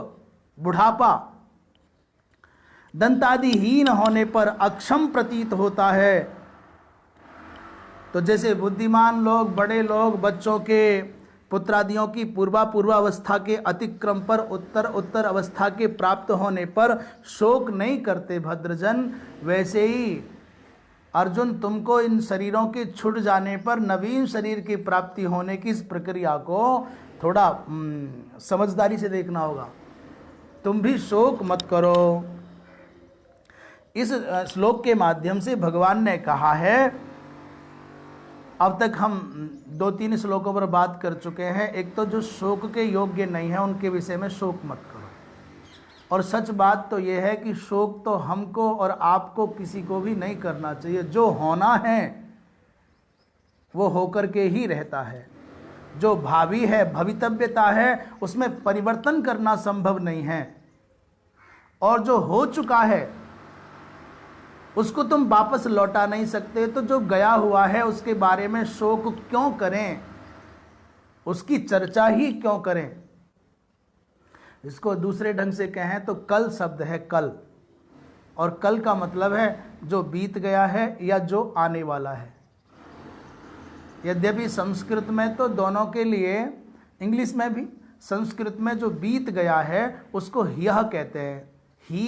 Speaker 1: बुढ़ापा दंतादिहीन होने पर अक्षम प्रतीत होता है। तो जैसे बुद्धिमान लोग, बड़े लोग बच्चों के पुत्रादियों की पूर्वावस्था के अतिक्रम पर उत्तर अवस्था के प्राप्त होने पर शोक नहीं करते भद्रजन, वैसे ही अर्जुन तुमको इन शरीरों के छूट जाने पर नवीन शरीर की प्राप्ति होने की इस प्रक्रिया को थोड़ा समझदारी से देखना होगा। तुम भी शोक मत करो। इस श्लोक के माध्यम से भगवान ने कहा है, अब तक हम 2-3 श्लोकों पर बात कर चुके हैं। एक तो जो शोक के योग्य नहीं है उनके विषय में शोक मत करो, और सच बात तो यह है कि शोक तो हमको और आपको किसी को भी नहीं करना चाहिए। जो होना है वो होकर के ही रहता है, जो भावी है, भवितव्यता है, उसमें परिवर्तन करना संभव नहीं है, और जो हो चुका है उसको तुम वापस लौटा नहीं सकते। तो जो गया हुआ है उसके बारे में शोक क्यों करें, उसकी चर्चा ही क्यों करें। इसको दूसरे ढंग से कहें तो कल शब्द है, कल, और कल का मतलब है जो बीत गया है या जो आने वाला है। यद्यपि संस्कृत में तो दोनों के लिए, इंग्लिश में भी, संस्कृत में जो बीत गया है उसको ह्यः कहते हैं। ही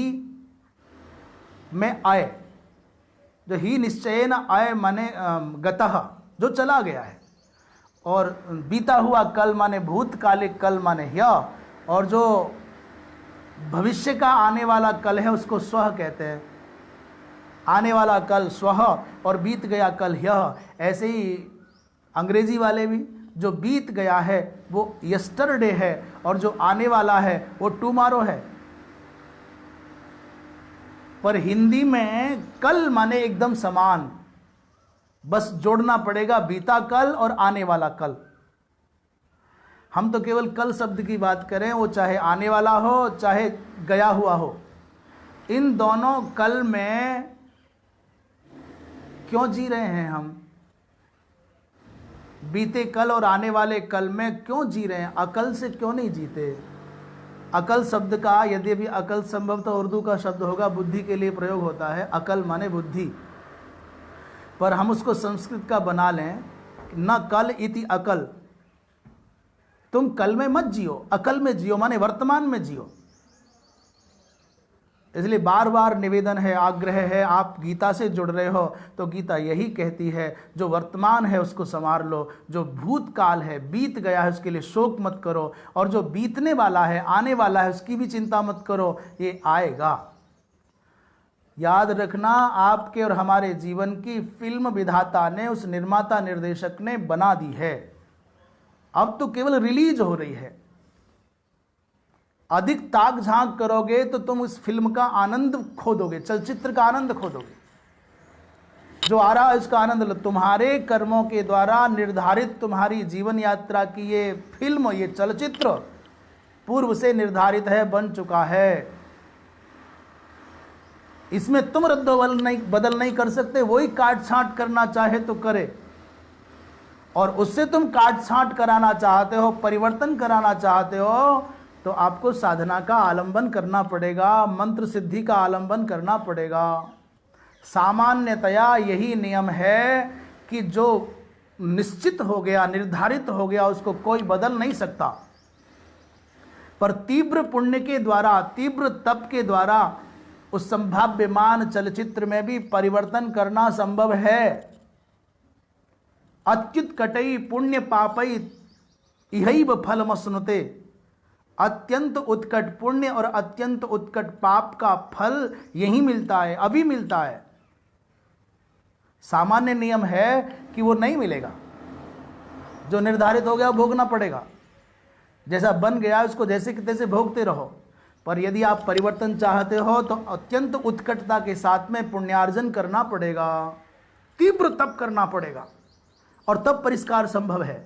Speaker 1: में आय, जो ही निश्चयेन आय माने गतः, जो चला गया है, और बीता हुआ कल माने भूतकालिक कल माने ह्यः, और जो भविष्य का आने वाला कल है उसको स्वः कहते हैं। आने वाला कल स्वः और बीत गया कल ह्यः। ऐसे ही अंग्रेजी वाले भी, जो बीत गया है वो यस्टरडे है और जो आने वाला है वो टुमारो है। पर हिंदी में कल माने एकदम समान, बस जोड़ना पड़ेगा बीता कल और आने वाला कल। हम तो केवल कल शब्द की बात करें, वो चाहे आने वाला हो चाहे गया हुआ हो। इन दोनों कल में क्यों जी रहे हैं हम? बीते कल और आने वाले कल में क्यों जी रहे हैं? अकल से क्यों नहीं जीते? अकल शब्द का, यदि भी अकल संभवतः उर्दू का शब्द होगा, बुद्धि के लिए प्रयोग होता है। अकल माने बुद्धि, पर हम उसको संस्कृत का बना लें, न कल इति अकल। तुम कल में मत जियो, अकल में जियो, माने वर्तमान में जियो। इसलिए बार बार निवेदन है, आग्रह है, आप गीता से जुड़ रहे हो तो गीता यही कहती है, जो वर्तमान है उसको संवार लो, जो भूतकाल है, बीत गया है, उसके लिए शोक मत करो, और जो बीतने वाला है, आने वाला है, उसकी भी चिंता मत करो, ये आएगा। याद रखना, आपके और हमारे जीवन की फिल्म विधाता ने, उस निर्माता निर्देशक ने बना दी है, अब तो केवल रिलीज हो रही है। अधिक ताक झांक करोगे तो तुम उस फिल्म का आनंद खो दोगे, चलचित्र का आनंद खो दोगे। जो आ रहा है उसका आनंद लो। तुम्हारे कर्मों के द्वारा निर्धारित तुम्हारी जीवन यात्रा की ये फिल्म, ये चलचित्र पूर्व से निर्धारित है, बन चुका है। इसमें तुम बदल नहीं कर सकते। वही काट छांट करना चाहे तो करे, और उससे तुम काट छांट कराना चाहते हो, परिवर्तन कराना चाहते हो, तो आपको साधना का आलंबन करना पड़ेगा, मंत्र सिद्धि का आलंबन करना पड़ेगा। सामान्यतया यही नियम है कि जो निश्चित हो गया, निर्धारित हो गया, उसको कोई बदल नहीं सकता। पर तीव्र पुण्य के द्वारा, तीव्र तप के द्वारा उस संभाव्यमान चलचित्र में भी परिवर्तन करना संभव है। अत्युत्कटई पुण्य पापई इहैव फलमश्नुते। अत्यंत उत्कट पुण्य और अत्यंत उत्कट पाप का फल यही मिलता है, अभी मिलता है। सामान्य नियम है कि वो नहीं मिलेगा। जो निर्धारित हो गया भोगना पड़ेगा। जैसा बन गया उसको जैसे कि तैसे भोगते रहो। पर यदि आप परिवर्तन चाहते हो तो अत्यंत उत्कटता के साथ में पुण्यार्जन करना पड़ेगा, तीव्र तप करना पड़ेगा, और तब परिष्कार संभव है।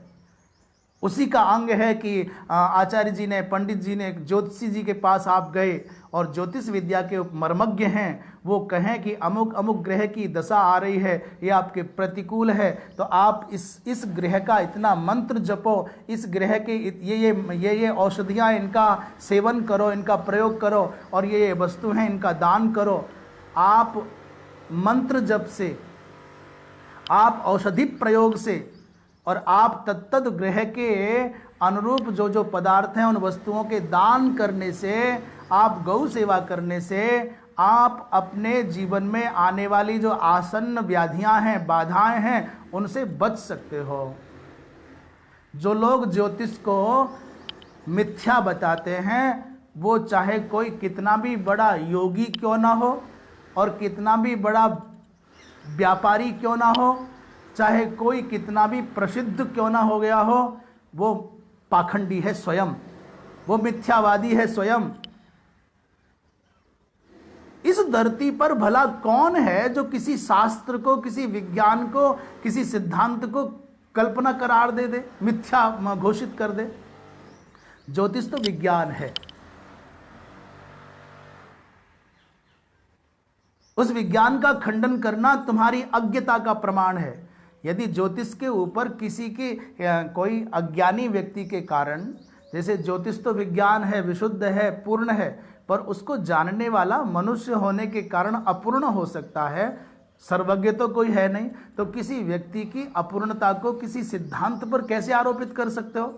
Speaker 1: उसी का अंग है कि आचार्य जी ने, पंडित जी ने, ज्योतिषी जी के पास आप गए और ज्योतिष विद्या के मर्मज्ञ हैं, वो कहें कि अमुक अमुक ग्रह की दशा आ रही है, ये आपके प्रतिकूल है, तो आप इस ग्रह का इतना मंत्र जपो, इस ग्रह के ये औषधियाँ इनका सेवन करो, इनका प्रयोग करो, और ये वस्तु हैं इनका दान करो। आप मंत्र जप से, आप औषधि प्रयोग से, और आप तत्त ग्रह के अनुरूप जो जो पदार्थ हैं उन वस्तुओं के दान करने से, आप गौ सेवा करने से, आप अपने जीवन में आने वाली जो आसन्न व्याधियां हैं, बाधाएं हैं, उनसे बच सकते हो। जो लोग ज्योतिष को मिथ्या बताते हैं, वो चाहे कोई कितना भी बड़ा योगी क्यों ना हो और कितना भी बड़ा व्यापारी क्यों ना हो, चाहे कोई कितना भी प्रसिद्ध क्यों ना हो गया हो, वो पाखंडी है स्वयं, वो मिथ्यावादी है स्वयं। इस धरती पर भला कौन है जो किसी शास्त्र को, किसी विज्ञान को, किसी सिद्धांत को कल्पना करार दे, मिथ्या घोषित कर दे? ज्योतिष तो विज्ञान है। उस विज्ञान का खंडन करना तुम्हारी अज्ञता का प्रमाण है। यदि ज्योतिष के ऊपर किसी की कोई अज्ञानी व्यक्ति के कारण, जैसे ज्योतिष तो विज्ञान है, विशुद्ध है, पूर्ण है, पर उसको जानने वाला मनुष्य होने के कारण अपूर्ण हो सकता है, सर्वज्ञ तो कोई है नहीं, तो किसी व्यक्ति की अपूर्णता को किसी सिद्धांत पर कैसे आरोपित कर सकते हो?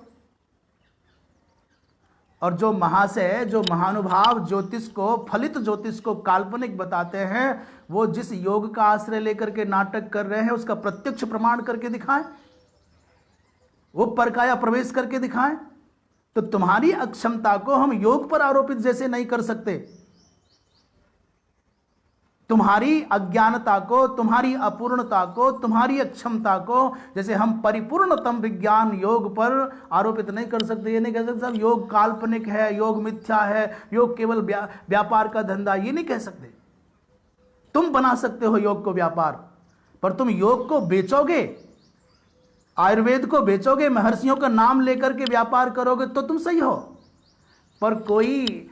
Speaker 1: और जो महाशय, जो महानुभाव ज्योतिष को, फलित ज्योतिष को काल्पनिक बताते हैं, वो जिस योग का आश्रय लेकर के नाटक कर रहे हैं उसका प्रत्यक्ष प्रमाण करके दिखाएं, वो परकाया प्रवेश करके दिखाएं। तो तुम्हारी अक्षमता को हम योग पर आरोपित जैसे नहीं कर सकते, तुम्हारी अज्ञानता को, तुम्हारी अपूर्णता को, तुम्हारी अक्षमता को जैसे हम परिपूर्णतम विज्ञान योग पर आरोपित नहीं कर सकते। ये नहीं कह सकते साहब योग काल्पनिक है, योग मिथ्या है, योग केवल व्यापार का धंधा, ये नहीं कह सकते। तुम बना सकते हो योग को व्यापार, पर तुम योग को बेचोगे, आयुर्वेद को बेचोगे, महर्षियों का नाम लेकर के व्यापार करोगे तो तुम सही हो। पर कोई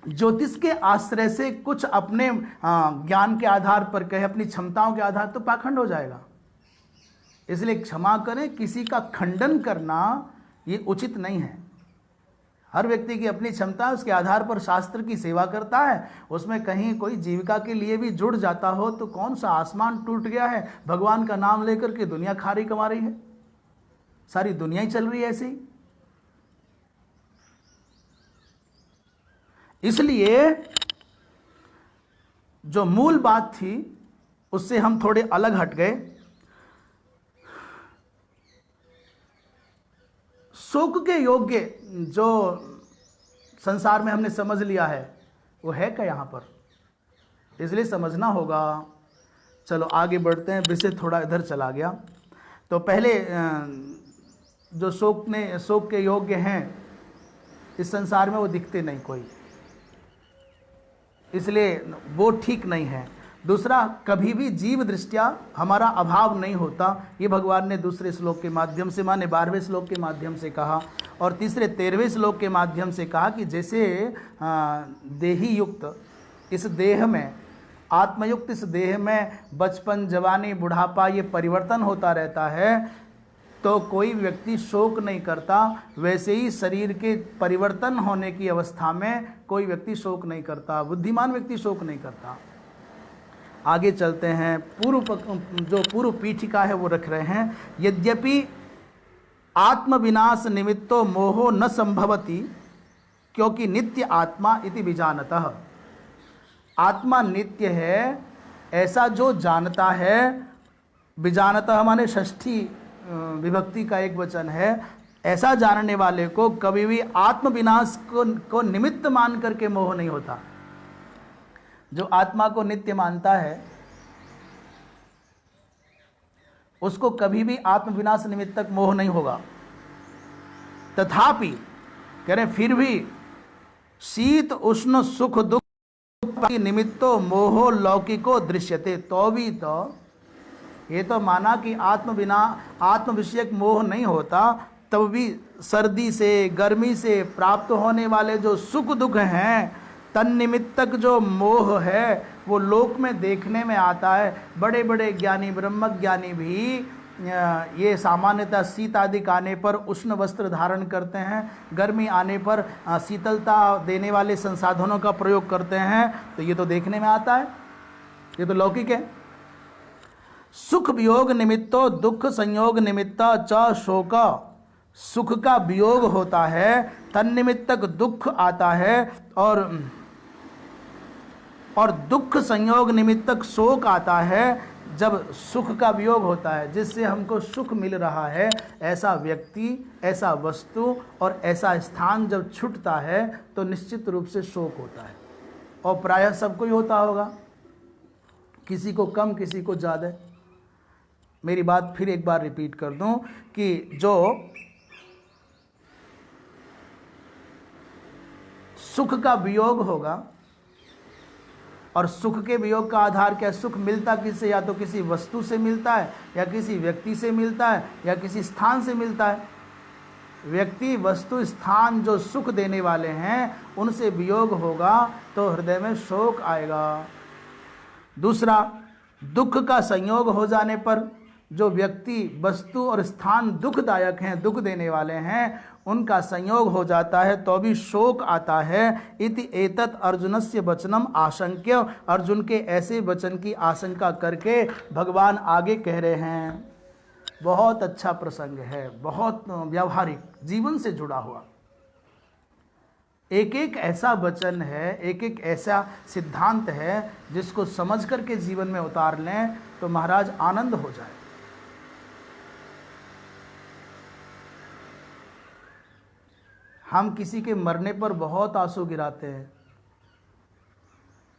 Speaker 1: ज्योतिष के आश्रय से कुछ अपने ज्ञान के आधार पर कहे, अपनी क्षमताओं के आधार, तो पाखंड हो जाएगा। इसलिए क्षमा करें, किसी का खंडन करना ये उचित नहीं है। हर व्यक्ति की अपनी क्षमता है, उसके आधार पर शास्त्र की सेवा करता है, उसमें कहीं कोई जीविका के लिए भी जुड़ जाता हो तो कौन सा आसमान टूट गया है? भगवान का नाम लेकर के दुनिया खारी कमा रही है, सारी दुनिया ही चल रही है ऐसे ही। इसलिए जो मूल बात थी उससे हम थोड़े अलग हट गए। शोक के योग्य जो संसार में हमने समझ लिया है वो है क्या यहाँ पर? इसलिए समझना होगा। चलो आगे बढ़ते हैं, विषय थोड़ा इधर चला गया। तो पहले जो शोक के योग्य हैं इस संसार में वो दिखते नहीं कोई, इसलिए वो ठीक नहीं है। दूसरा, कभी भी जीव दृष्टिया हमारा अभाव नहीं होता, ये भगवान ने दूसरे श्लोक के माध्यम से, माने 12वें श्लोक के माध्यम से कहा, और तीसरे 13वें श्लोक के माध्यम से कहा कि जैसे देही युक्त इस देह में, आत्मयुक्त इस देह में बचपन, जवानी, बुढ़ापा ये परिवर्तन होता रहता है, तो कोई व्यक्ति शोक नहीं करता, वैसे ही शरीर के परिवर्तन होने की अवस्था में कोई व्यक्ति शोक नहीं करता, बुद्धिमान व्यक्ति शोक नहीं करता। आगे चलते हैं। पूर्व पीठिका है वो रख रहे हैं। यद्यपि आत्मविनाश निमित्तो मोहो न संभवति, क्योंकि नित्य आत्मा इति विजानतः। आत्मा नित्य है ऐसा जो जानता है, विजानतः माने षष्ठी विभक्ति का एक वचन है, ऐसा जानने वाले को कभी भी आत्मविनाश को निमित्त मान करके मोह नहीं होता। जो आत्मा को नित्य मानता है उसको कभी भी आत्मविनाश निमित्तक मोह नहीं होगा। तथापि कह रहे फिर भी शीत उष्ण सुख दुख निमित्तो मोहो लौकिको दृश्यते, तो भी तो ये तो माना कि आत्म विषयक मोह नहीं होता, तब भी सर्दी से गर्मी से प्राप्त होने वाले जो सुख दुख हैं, तन्निमित्तक जो मोह है वो लोक में देखने में आता है। बड़े बड़े ज्ञानी ब्रह्मज्ञानी भी ये सामान्यतः शीत आदि आने पर उष्ण वस्त्र धारण करते हैं, गर्मी आने पर शीतलता देने वाले संसाधनों का प्रयोग करते हैं, तो ये तो देखने में आता है, ये तो लौकिक है। सुख वियोग निमित्तो दुख संयोग निमित्ता च शोक, सुख का वियोग होता है तन्निमित्तक दुख आता है, और दुख संयोग निमित्तक शोक आता है। जब सुख का वियोग होता है, जिससे हमको सुख मिल रहा है, ऐसा व्यक्ति, ऐसा वस्तु और ऐसा स्थान जब छूटता है तो निश्चित रूप से शोक होता है, और प्रायः सबको ही होता होगा, किसी को कम किसी को ज़्यादा। मेरी बात फिर एक बार रिपीट कर दूं कि जो सुख का वियोग होगा, और सुख के वियोग का आधार क्या, सुख मिलता किससे, या तो किसी वस्तु से मिलता है, या किसी व्यक्ति से मिलता है, या किसी स्थान से मिलता है। व्यक्ति वस्तु स्थान जो सुख देने वाले हैं उनसे वियोग होगा तो हृदय में शोक आएगा। दूसरा, दुख का संयोग हो जाने पर जो व्यक्ति वस्तु और स्थान दुखदायक हैं, दुख देने वाले हैं, उनका संयोग हो जाता है तो भी शोक आता है। इति एतत् अर्जुनस्य वचनम आशंक्य, अर्जुन के ऐसे वचन की आशंका करके भगवान आगे कह रहे हैं। बहुत अच्छा प्रसंग है, बहुत व्यावहारिक, जीवन से जुड़ा हुआ। एक एक ऐसा वचन है, एक एक ऐसा सिद्धांत है जिसको समझ करके जीवन में उतार लें तो महाराज आनंद हो जाए। हम किसी के मरने पर बहुत आंसू गिराते हैं।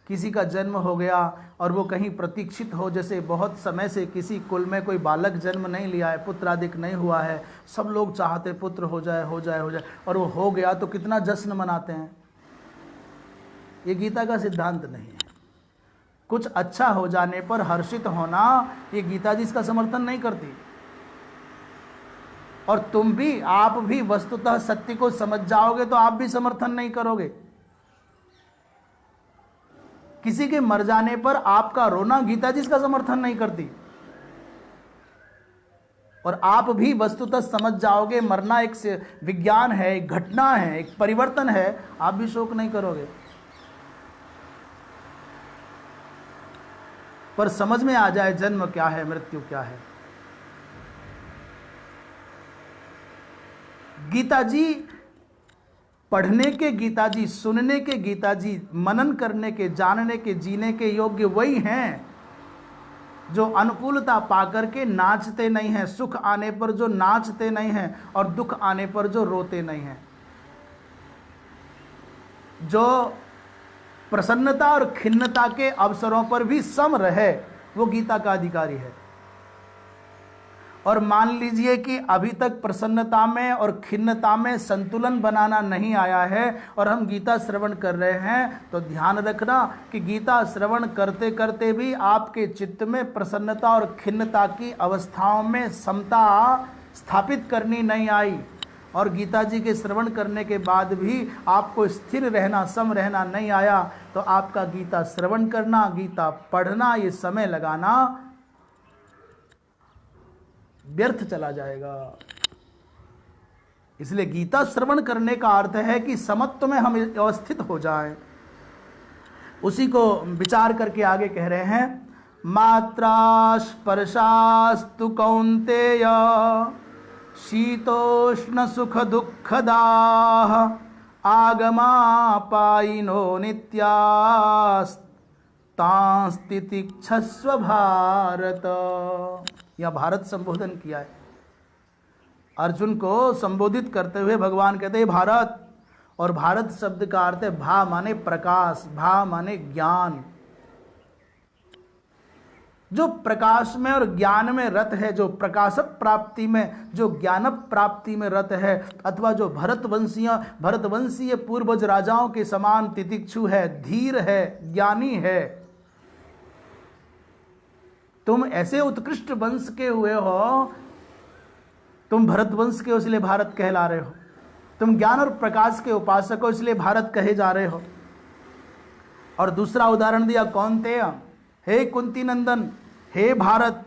Speaker 1: किसी का जन्म हो गया और वो कहीं प्रतीक्षित हो, जैसे बहुत समय से किसी कुल में कोई बालक जन्म नहीं लिया है, पुत्र आदि नहीं हुआ है, सब लोग चाहते पुत्र हो जाए हो जाए हो जाए, और वो हो गया तो कितना जश्न मनाते हैं। ये गीता का सिद्धांत नहीं है। कुछ अच्छा हो जाने पर हर्षित होना, ये गीता जी इसका समर्थन नहीं करती। और तुम भी, आप भी वस्तुतः सत्य को समझ जाओगे तो आप भी समर्थन नहीं करोगे। किसी के मर जाने पर आपका रोना गीता जी इसका समर्थन नहीं करती। और आप भी वस्तुतः समझ जाओगे मरना एक विज्ञान है, एक घटना है, एक परिवर्तन है, आप भी शोक नहीं करोगे। पर समझ में आ जाए जन्म क्या है, मृत्यु क्या है। गीता जी पढ़ने के, गीता जी सुनने के, गीता जी मनन करने के, जानने के, जीने के योग्य वही हैं जो अनुकूलता पाकर के नाचते नहीं हैं, सुख आने पर जो नाचते नहीं हैं और दुख आने पर जो रोते नहीं हैं, जो प्रसन्नता और खिन्नता के अवसरों पर भी सम रहे, वो गीता का अधिकारी है। और मान लीजिए कि अभी तक प्रसन्नता में और खिन्नता में संतुलन बनाना नहीं आया है और हम गीता श्रवण कर रहे हैं, तो ध्यान रखना कि गीता श्रवण करते करते भी आपके चित्त में प्रसन्नता और खिन्नता की अवस्थाओं में समता स्थापित करनी नहीं आई, और गीता जी के श्रवण करने के बाद भी आपको स्थिर रहना, सम रहना नहीं आया, तो आपका गीता श्रवण करना, गीता पढ़ना, ये समय लगाना व्यर्थ चला जाएगा। इसलिए गीता श्रवण करने का अर्थ है कि समत्व में हम अवस्थित हो जाएं। उसी को विचार करके आगे कह रहे हैं, मात्रा स्पर्शास्तु कौन्तेय शीतोष्ण सुख दुःखदाः आगमापायिनो नित्यास्तांस्तितिक्षस्व भारत। यह भारत संबोधन किया है। अर्जुन को संबोधित करते हुए भगवान कहते हैं भारत, और भारत शब्द का अर्थ है भा माने प्रकाश, भा माने ज्ञान। जो प्रकाश में और ज्ञान में रत है, जो प्रकाश प्राप्ति में, जो ज्ञान प्राप्ति में रत है, अथवा जो भरतवंशीय पूर्वज राजाओं के समान तितिक्षु है, धीर है, ज्ञानी है, तुम ऐसे उत्कृष्ट वंश के हुए हो तुम भरतवंश के हो इसलिए भारत कहला रहे हो, तुम ज्ञान और प्रकाश के उपासक हो इसलिए भारत कहे जा रहे हो। और दूसरा उदाहरण दिया कौन्तेय, हे कुंती नंदन, हे भारत,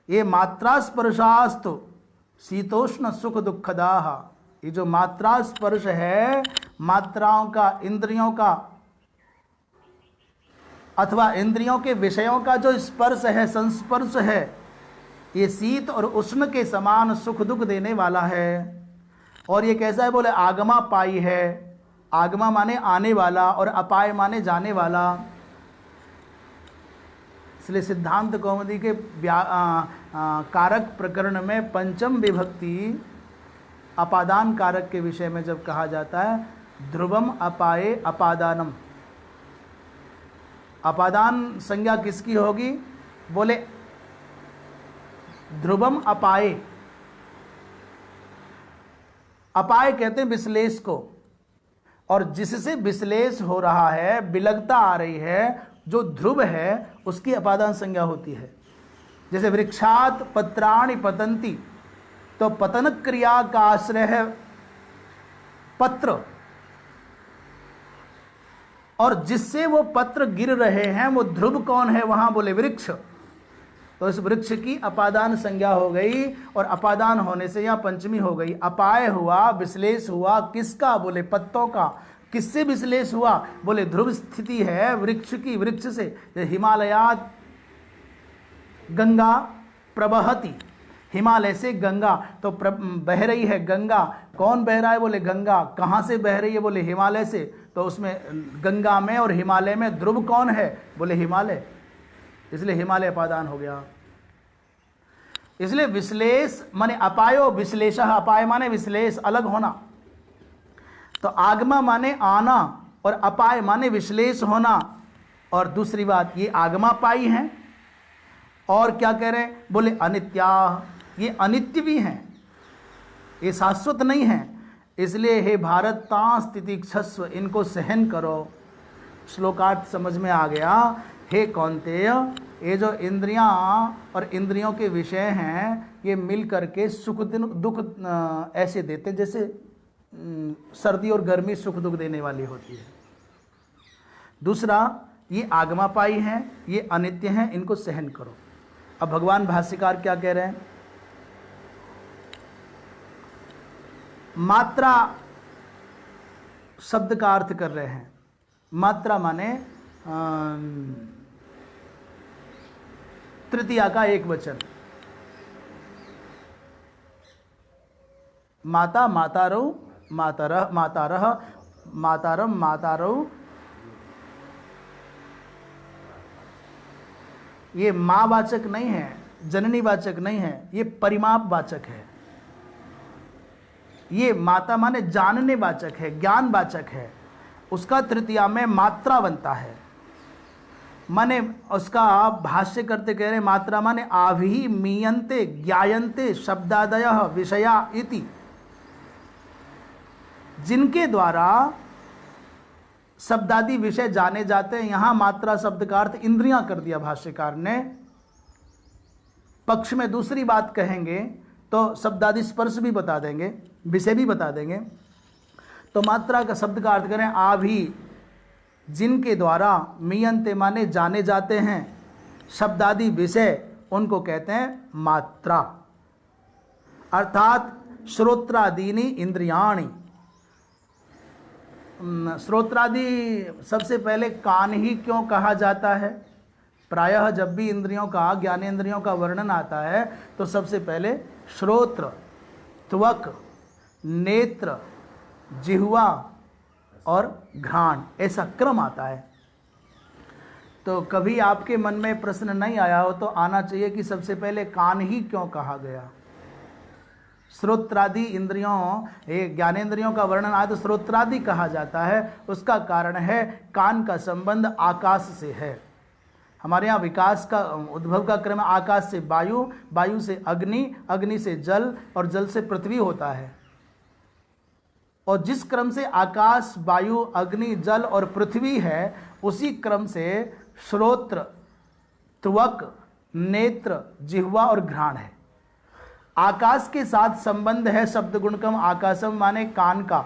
Speaker 1: ये मात्रा स्पर्शास्तु शीतोष्ण सुख दुखदाह, ये जो मात्रा स्पर्श है, मात्राओं का, इंद्रियों का अथवा इंद्रियों के विषयों का जो स्पर्श है, संस्पर्श है, ये शीत और उष्ण के समान सुख दुख देने वाला है। और ये कैसा है? बोले आगमा पाई है। आगमा माने आने वाला और अपाय माने जाने वाला। इसलिए सिद्धांत कौमुदी के कारक प्रकरण में पंचम विभक्ति अपादान कारक के विषय में जब कहा जाता है, ध्रुवम अपाये अपादानम, अपादान संज्ञा किसकी होगी? बोले ध्रुवम अपाये, अपाय कहते हैं विश्लेष को, और जिससे विश्लेष हो रहा है, विलगता आ रही है, जो ध्रुव है, उसकी अपादान संज्ञा होती है। जैसे वृक्षात पत्राणि पतंती, तो पतन क्रिया का आश्रय है पत्र, और जिससे वो पत्र गिर रहे हैं वो ध्रुव कौन है वहां? बोले वृक्ष। तो इस वृक्ष की अपादान संज्ञा हो गई, और अपादान होने से यहां पंचमी हो गई। अपाय हुआ, विश्लेष हुआ, किसका? बोले पत्तों का। किससे विश्लेष हुआ? बोले ध्रुव स्थिति है वृक्ष की, वृक्ष से। हिमालयात गंगा प्रवहति, हिमालय से गंगा तो बह रही है गंगा। कौन बह रहा है? बोले गंगा। कहाँ से बह रही है? बोले हिमालय से। तो उसमें गंगा में और हिमालय में ध्रुव कौन है? बोले हिमालय, इसलिए हिमालय अपादान हो गया। इसलिए विश्लेष माने अपायो विश्लेष, अपाय माने विश्लेष, अलग होना। तो आगमा माने आना और अपाय माने विश्लेष होना। और दूसरी बात, ये आगमा पाई हैं, और क्या कह रहे हैं? बोले अनित्या, ये अनित्य भी हैं, ये शाश्वत नहीं हैं। इसलिए हे भारत ता स्थिति क्षस्व, इनको सहन करो। श्लोकार्थ समझ में आ गया। हे कौन्तेय, ये जो इंद्रियां और इंद्रियों के विषय हैं, ये मिल करके सुख दुख ऐसे देते जैसे सर्दी और गर्मी सुख दुख देने वाली होती है। दूसरा, ये आगमापाई हैं, ये अनित्य हैं, इनको सहन करो। अब भगवान भाष्यकार क्या कह रहे हैं? मात्रा शब्द का अर्थ कर रहे हैं। मात्रा माने तृतीया का एक वचन। माता मातारौ, मातरः मातारः, मातारम मातारौ। ये माँ वाचक नहीं है, जननी वाचक नहीं है, ये परिमाप वाचक है। ये माता माने जानने वाचक है, ज्ञान वाचक है। उसका तृतीया में मात्रा बनता है। माने उसका भाष्य करते कह रहे मात्रा माने आभि मीयन्ते ज्ञायन्ते शब्दादयः विषया इति, जिनके द्वारा शब्दादि विषय जाने जाते हैं। यहां मात्रा शब्द का अर्थ इंद्रियां कर दिया भाष्यकार ने। पक्ष में दूसरी बात कहेंगे तो शब्दादि स्पर्श भी बता देंगे, विषय भी बता देंगे। तो मात्रा का शब्द का अर्थ करें आभि, जिनके द्वारा, मीयन्ते माने जाने जाते हैं, शब्दादि विषय उनको कहते हैं मात्रा। अर्थात श्रोत्रादीनि इंद्रियाणि। श्रोत्रादि सबसे पहले कान ही क्यों कहा जाता है? प्रायः जब भी इंद्रियों का, ज्ञानेंद्रियों का वर्णन आता है तो सबसे पहले श्रोत्र, त्वक, नेत्र, जिह्वा और घ्राण, ऐसा क्रम आता है। तो कभी आपके मन में प्रश्न नहीं आया हो तो आना चाहिए कि सबसे पहले कान ही क्यों कहा गया? श्रोत्रादि इंद्रियों, ये ज्ञानेंद्रियों का वर्णन आया तो श्रोत्रादि कहा जाता है। उसका कारण है कान का संबंध आकाश से है। हमारे यहाँ विकास का, उद्भव का क्रम आकाश से वायु, वायु से अग्नि, अग्नि से जल और जल से पृथ्वी होता है। और जिस क्रम से आकाश, वायु, अग्नि, जल और पृथ्वी है, उसी क्रम से श्रोत्र, त्वक, नेत्र, जिह्वा और घ्राण है। आकाश के साथ संबंध है शब्द गुणकम आकाशम माने कान का,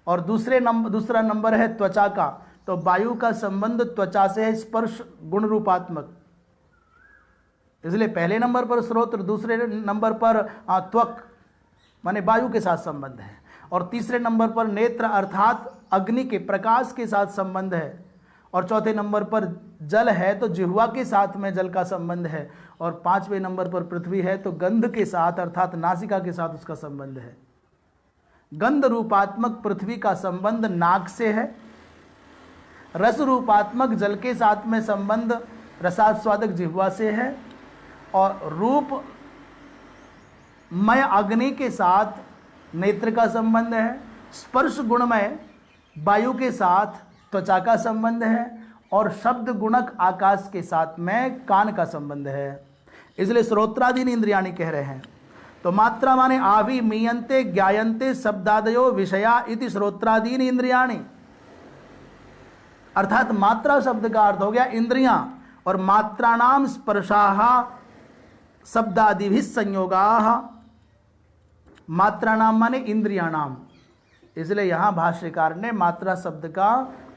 Speaker 1: और दूसरा नंबर है त्वचा का। तो वायु का संबंध त्वचा से है स्पर्श गुण रूपात्मक, इसलिए पहले नंबर पर श्रोत्र, दूसरे नंबर पर त्वक माने वायु के साथ संबंध है, और तीसरे नंबर पर नेत्र अर्थात अग्नि के प्रकाश के साथ संबंध है, और चौथे नंबर पर जल है तो जिह्वा के साथ में जल का संबंध है, और पांचवें नंबर पर पृथ्वी है तो गंध के साथ अर्थात नासिका के साथ उसका संबंध है। गंध रूपात्मक पृथ्वी का संबंध नाक से है, रस रूपात्मक जल के साथ में संबंध रसास्वादक जिह्वा से है, और रूप मय अग्नि के साथ नेत्र का संबंध है, स्पर्श गुणमय वायु के साथ त्वचा का संबंध है, और शब्द गुणक आकाश के साथ में कान का संबंध है। इसलिए श्रोत्रादीन इंद्रियाणि कह रहे हैं। तो मात्रा माने आभि मीयन्ते ज्ञायन्ते शब्दादयो विषया इति श्रोत्रादीन इंद्रियाणि, अर्थात मात्रा शब्द का अर्थ हो गया इंद्रियां, और मात्राणाम स्पर्शाः शब्दादिभिः संयोगाः, मात्राणाम माने इंद्रियाणाम, इसलिए यहां भाष्यकार ने मात्रा शब्द का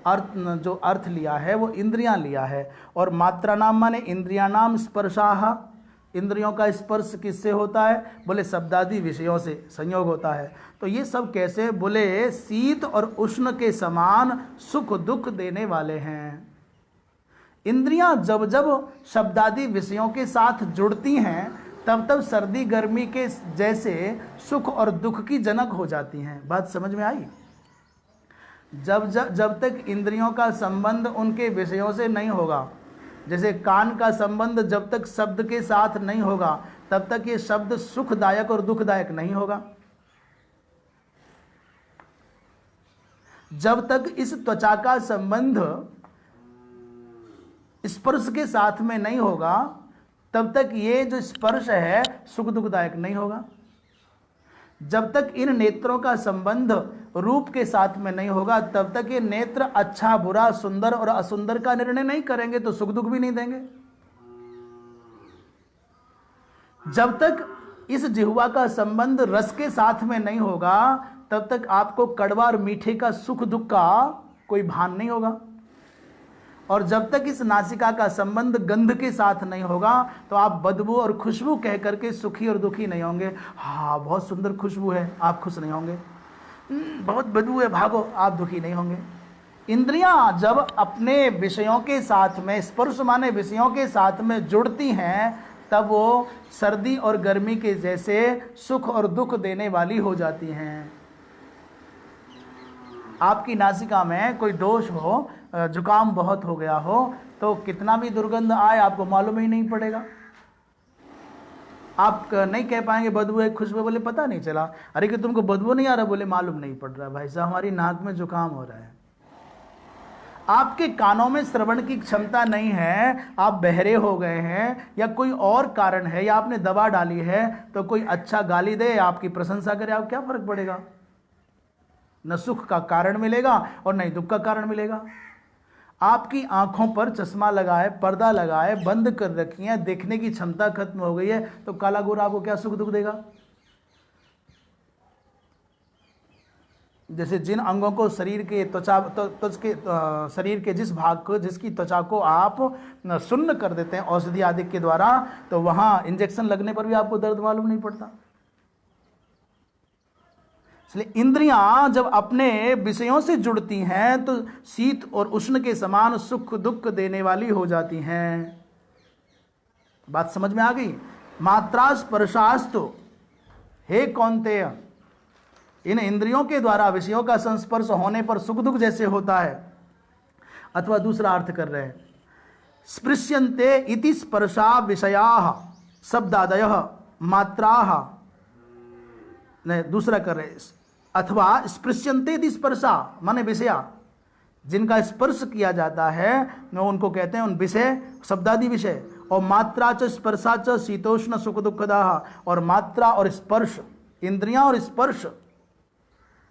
Speaker 1: जो अर्थ लिया है वो इंद्रियां लिया है, और मात्राणाम माने इंद्रियाणाम स्पर्शाः, इंद्रियों का स्पर्श किससे होता है? बोले शब्दादि विषयों से संयोग होता है। तो ये सब कैसे? बोले शीत और उष्ण के समान सुख दुख देने वाले हैं। इंद्रियां जब जब शब्दादि विषयों के साथ जुड़ती हैं तब तब सर्दी गर्मी के जैसे सुख और दुख की जनक हो जाती हैं। बात समझ में आई? जब तक इंद्रियों का संबंध उनके विषयों से नहीं होगा, जैसे कान का संबंध जब तक शब्द के साथ नहीं होगा तब तक ये शब्द सुखदायक और दुखदायक नहीं होगा। जब तक इस त्वचा का संबंध स्पर्श के साथ में नहीं होगा तब तक ये जो स्पर्श है सुख दुखदायक नहीं होगा। जब तक इन नेत्रों का संबंध रूप के साथ में नहीं होगा तब तक ये नेत्र अच्छा बुरा सुंदर और असुंदर का निर्णय नहीं करेंगे, तो सुख दुख भी नहीं देंगे। जब तक इस जिह्वा का संबंध रस के साथ में नहीं होगा तब तक आपको कड़वा और मीठे का सुख दुख का कोई भान नहीं होगा, और जब तक इस नासिका का संबंध गंध के साथ नहीं होगा तो आप बदबू और खुशबू कह करके सुखी और दुखी नहीं होंगे। हाँ बहुत सुंदर खुशबू है, आप खुश नहीं होंगे। बहुत बदबू है, भागो, आप दुखी नहीं होंगे। इंद्रियां जब अपने विषयों के साथ में, स्पर्श माने विषयों के साथ में जुड़ती हैं तब वो सर्दी और गर्मी के जैसे सुख और दुख देने वाली हो जाती हैं। आपकी नासिका में कोई दोष हो, जुकाम बहुत हो गया हो, तो कितना भी दुर्गंध आए आपको मालूम ही नहीं पड़ेगा। आप नहीं कह पाएंगे बदबू है खुशबू, बोले पता नहीं चला। अरे कि तुमको बदबू नहीं आ रहा, बोले मालूम नहीं पड़ रहा भाई साहब, हमारी नाक में जुकाम हो रहा है। आपके कानों में श्रवण की क्षमता नहीं है, आप बहरे हो गए हैं, या कोई और कारण है, या आपने दवा डाली है, तो कोई अच्छा गाली दे, आपकी प्रशंसा करे, आप क्या फर्क पड़ेगा? न सुख का कारण मिलेगा और न ही दुख का कारण मिलेगा। आपकी आंखों पर चश्मा लगाए, पर्दा लगाए, बंद कर रखी है, देखने की क्षमता खत्म हो गई है, तो काला गोरा आपको क्या सुख दुख देगा? जैसे जिन अंगों को शरीर के शरीर के जिस भाग को, जिसकी त्वचा को आप सुन्न कर देते हैं औषधि आदि के द्वारा, तो वहां इंजेक्शन लगने पर भी आपको दर्द मालूम नहीं पड़ता। इसलिए इंद्रियां जब अपने विषयों से जुड़ती हैं तो शीत और उष्ण के समान सुख दुख देने वाली हो जाती हैं। बात समझ में आ गई? मात्रा स्पर्शास्तु, हे कौन्तेय, इन इंद्रियों के द्वारा विषयों का संस्पर्श होने पर सुख दुख जैसे होता है। अथवा दूसरा अर्थ कर रहे हैं, स्पृश्यन्ते इति स्पर्शा विषयाः शब्दादयः मात्राः, नहीं दूसरा कर रहे, अथवा स्पृश्यन्ते इति स्पर्शा माने विषया, जिनका स्पर्श किया जाता है उनको कहते हैं उन विषय, शब्दादि विषय। और मात्रा च स्पर्शा च शीतोष्ण सुख दुखदाः, और मात्रा और स्पर्श, इंद्रियां और स्पर्श,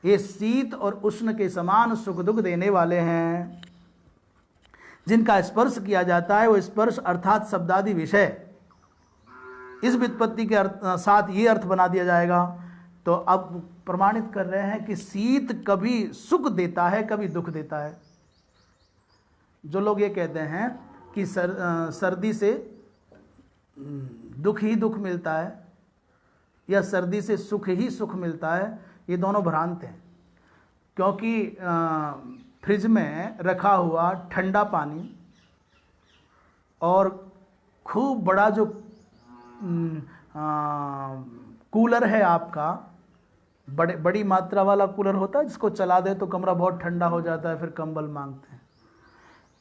Speaker 1: ये शीत और उष्ण के समान सुख दुख देने वाले हैं। जिनका स्पर्श किया जाता है वो स्पर्श अर्थात शब्दादि विषय, इस व्युत्पत्ति के साथ ये अर्थ बना दिया जाएगा। तो अब प्रमाणित कर रहे हैं कि शीत कभी सुख देता है, कभी दुख देता है। जो लोग ये कहते हैं कि सर्दी से दुख ही दुख मिलता है या सर्दी से सुख ही सुख मिलता है, ये दोनों भ्रांत हैं। क्योंकि फ्रिज में रखा हुआ ठंडा पानी और खूब बड़ा जो कूलर है आपका, बड़ी मात्रा वाला कूलर होता है जिसको चला दे तो कमरा बहुत ठंडा हो जाता है, फिर कंबल मांगते हैं,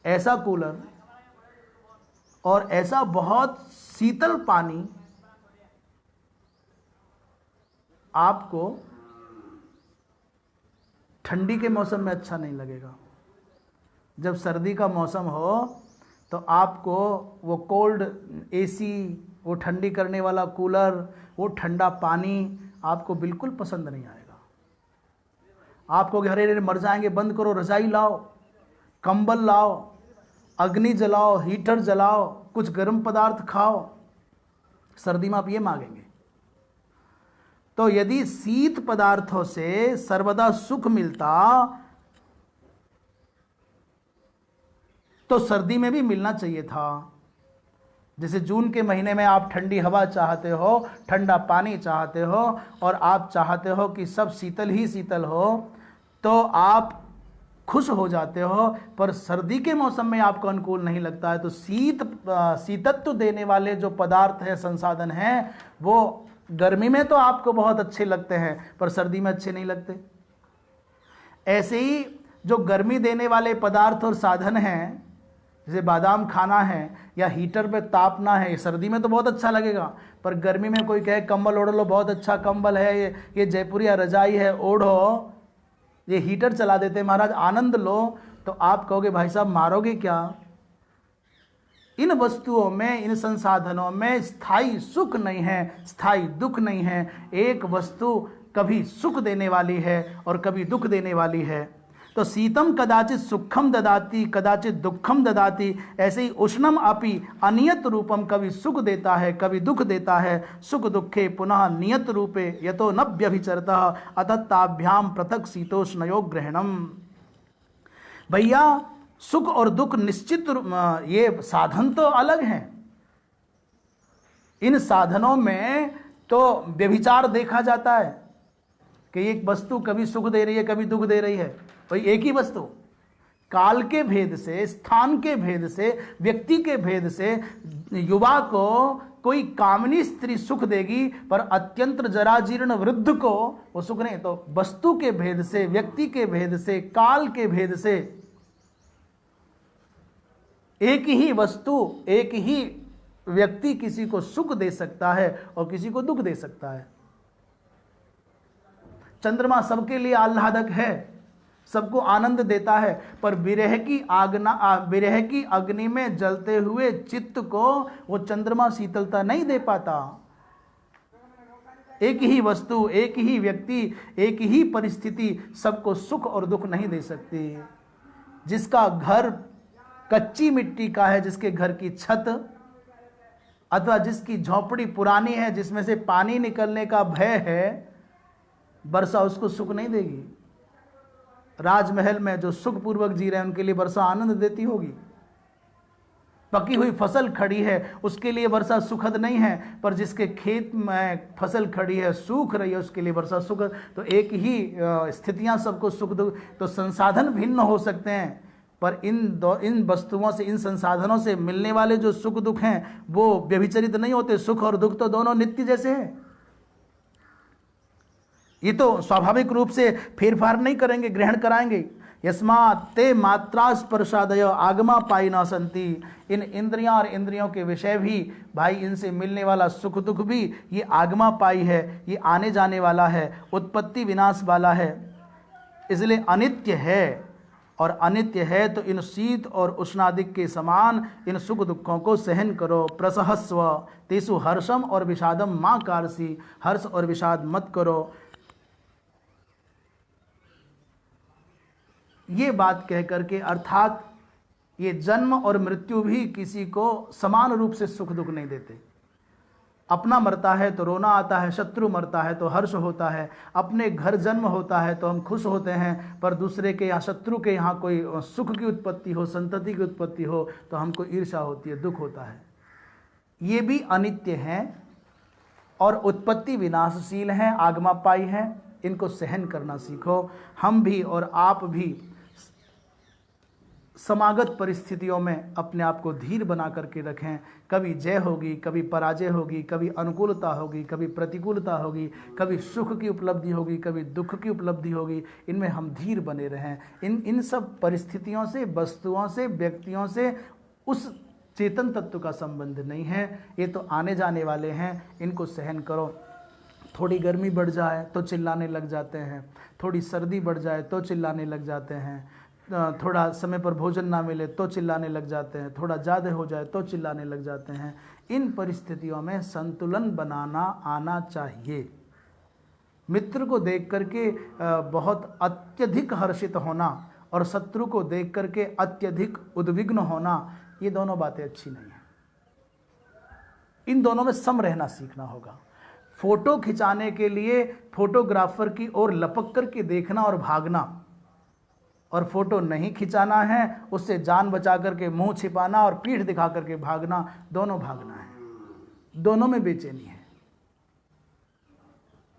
Speaker 1: ऐसा कूलर और ऐसा बहुत शीतल पानी आपको ठंडी के मौसम में अच्छा नहीं लगेगा। जब सर्दी का मौसम हो तो आपको वो कोल्ड एसी, वो ठंडी करने वाला कूलर, वो ठंडा पानी आपको बिल्कुल पसंद नहीं आएगा। आपको अरे मर जाएंगे, बंद करो, रजाई लाओ, कंबल लाओ, अग्नि जलाओ, हीटर जलाओ, कुछ गर्म पदार्थ खाओ। सर्दी में आप ये मांगेंगे। तो यदि शीत पदार्थों से सर्वदा सुख मिलता तो सर्दी में भी मिलना चाहिए था। जैसे जून के महीने में आप ठंडी हवा चाहते हो, ठंडा पानी चाहते हो और आप चाहते हो कि सब शीतल ही शीतल हो, तो आप खुश हो जाते हो। पर सर्दी के मौसम में आपको अनुकूल नहीं लगता है। तो शीतत्व देने वाले जो पदार्थ हैं, संसाधन हैं, वो गर्मी में तो आपको बहुत अच्छे लगते हैं पर सर्दी में अच्छे नहीं लगते। ऐसे ही जो गर्मी देने वाले पदार्थ और साधन हैं, जैसे बादाम खाना है या हीटर पे तापना है, सर्दी में तो बहुत अच्छा लगेगा, पर गर्मी में कोई कहे कंबल ओढ़ लो, बहुत अच्छा कंबल है, ये जयपुरिया रजाई है, ओढ़ो, ये हीटर चला देते महाराज, आनंद लो, तो आप कहोगे भाई साहब मारोगे क्या? इन वस्तुओं में, इन संसाधनों में स्थायी सुख नहीं है, स्थायी दुख नहीं है। एक वस्तु कभी सुख देने वाली है और कभी दुख देने वाली है। तो शीतम कदाचित सुखम ददाति, कदाचित दुखम ददाति। ऐसे ही उष्णम अपि अनियत रूपम, कभी सुख देता है, कभी दुख देता है। सुख दुखे पुनः नियत रूपे यतो न व्यभिचरतः अतत्ताभ्याम पृथक शीतोष्णयो ग्रहणम। भैया सुख और दुख निश्चित ये साधन तो अलग हैं। इन साधनों में तो व्यभिचार देखा जाता है कि एक वस्तु कभी सुख दे रही है, कभी दुख दे रही है। भाई एक ही वस्तु काल के भेद से, स्थान के भेद से, व्यक्ति के भेद से युवा को कोई कामनी स्त्री सुख देगी पर अत्यंत जराजीर्ण वृद्ध को वो सुख नहीं। तो वस्तु के भेद से, व्यक्ति के भेद से, काल के भेद से एक ही वस्तु, एक ही व्यक्ति किसी को सुख दे सकता है और किसी को दुख दे सकता है। चंद्रमा सबके लिए आह्लादक है, सबको आनंद देता है, पर विरह की अग्नि में जलते हुए चित्त को वो चंद्रमा शीतलता नहीं दे पाता। एक ही वस्तु, एक ही व्यक्ति, एक ही परिस्थिति सबको सुख और दुख नहीं दे सकती। जिसका घर कच्ची मिट्टी का है, जिसके घर की छत अथवा जिसकी झोपड़ी पुरानी है, जिसमें से पानी निकलने का भय है, वर्षा उसको सुख नहीं देगी। राजमहल में जो सुखपूर्वक जी रहे हैं उनके लिए वर्षा आनंद देती होगी। पकी हुई फसल खड़ी है उसके लिए वर्षा सुखद नहीं है, पर जिसके खेत में फसल खड़ी है, सूख रही है, उसके लिए वर्षा सुखद। तो एक ही स्थितियां सबको सुख दुख। तो संसाधन भिन्न हो सकते हैं, पर इन वस्तुओं से, इन संसाधनों से मिलने वाले जो सुख दुख हैं वो व्यभिचरित नहीं होते। सुख और दुख तो दोनों नित्य जैसे हैं। ये तो स्वाभाविक रूप से फेरफार नहीं करेंगे, ग्रहण कराएंगे। यस्मात् ते मात्रा स्पर्शादय आगमा पाई न संति। इन इंद्रियां और इंद्रियों के विषय भी भाई, इनसे मिलने वाला सुख दुख भी ये आगमा पाई है, ये आने जाने वाला है, उत्पत्ति विनाश वाला है, इसलिए अनित्य है। और अनित्य है तो इन शीत और उष्णादिक के समान इन सुख दुखों को सहन करो। प्रसहस्व तेसु हर्षम और विषादम मां कारसी। हर्ष और विषाद मत करो। ये बात कह करके, अर्थात ये जन्म और मृत्यु भी किसी को समान रूप से सुख दुख नहीं देते। अपना मरता है तो रोना आता है, शत्रु मरता है तो हर्ष होता है, अपने घर जन्म होता है तो हम खुश होते हैं, पर दूसरे के यहाँ, शत्रु के यहाँ कोई सुख की उत्पत्ति हो, संतति की उत्पत्ति हो तो हमको ईर्ष्या होती है, दुख होता है। ये भी अनित्य हैं और उत्पत्ति विनाशशील हैं, आगमापाई हैं। इनको सहन करना सीखो। हम भी और आप भी समागत परिस्थितियों में अपने आप को धीर बना करके रखें। कभी जय होगी, कभी पराजय होगी, कभी अनुकूलता होगी, कभी प्रतिकूलता होगी, कभी सुख की उपलब्धि होगी, कभी दुख की उपलब्धि होगी। इनमें हम धीर बने रहें। इन सब परिस्थितियों से, वस्तुओं से, व्यक्तियों से उस चेतन तत्व का संबंध नहीं है। ये तो आने जाने वाले हैं, इनको सहन करो। थोड़ी गर्मी बढ़ जाए तो चिल्लाने लग जाते हैं, थोड़ी सर्दी बढ़ जाए तो चिल्लाने लग जाते हैं, थोड़ा समय पर भोजन ना मिले तो चिल्लाने लग जाते हैं, थोड़ा ज़्यादा हो जाए तो चिल्लाने लग जाते हैं। इन परिस्थितियों में संतुलन बनाना आना चाहिए। मित्र को देख करके बहुत अत्यधिक हर्षित होना और शत्रु को देख करके अत्यधिक उद्विग्न होना, ये दोनों बातें अच्छी नहीं हैं। इन दोनों में सम रहना सीखना होगा। फोटो खिंचाने के लिए फोटोग्राफर की ओर लपक करके देखना और भागना, और फोटो नहीं खिंचाना है उससे जान बचा करके मुंह छिपाना और पीठ दिखा करके भागना, दोनों भागना है। दोनों में बेचैनी है।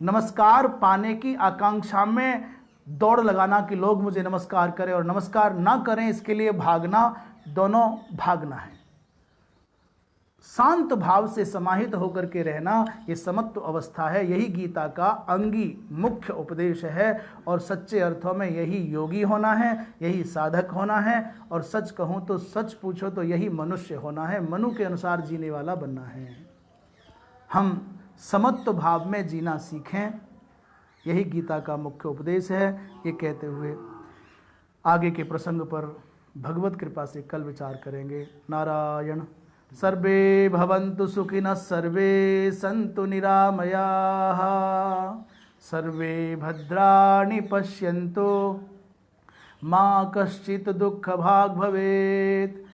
Speaker 1: नमस्कार पाने की आकांक्षा में दौड़ लगाना कि लोग मुझे नमस्कार करें, और नमस्कार ना करें इसके लिए भागना, दोनों भागना है। शांत भाव से समाहित होकर के रहना, ये समत्व अवस्था है। यही गीता का अंगी मुख्य उपदेश है, और सच्चे अर्थों में यही योगी होना है, यही साधक होना है, और सच कहूँ तो, सच पूछो तो यही मनुष्य होना है, मनु के अनुसार जीने वाला बनना है। हम समत्व भाव में जीना सीखें, यही गीता का मुख्य उपदेश है। ये कहते हुए आगे के प्रसंग पर भगवत कृपा से कल विचार करेंगे। नारायण। सर्वे भवन्तु सुखिनः, सर्वे सन्तु निरामयाः, सर्वे भद्राणि पश्यन्तु, मा कश्चित् दुःखभाग् भवेत्।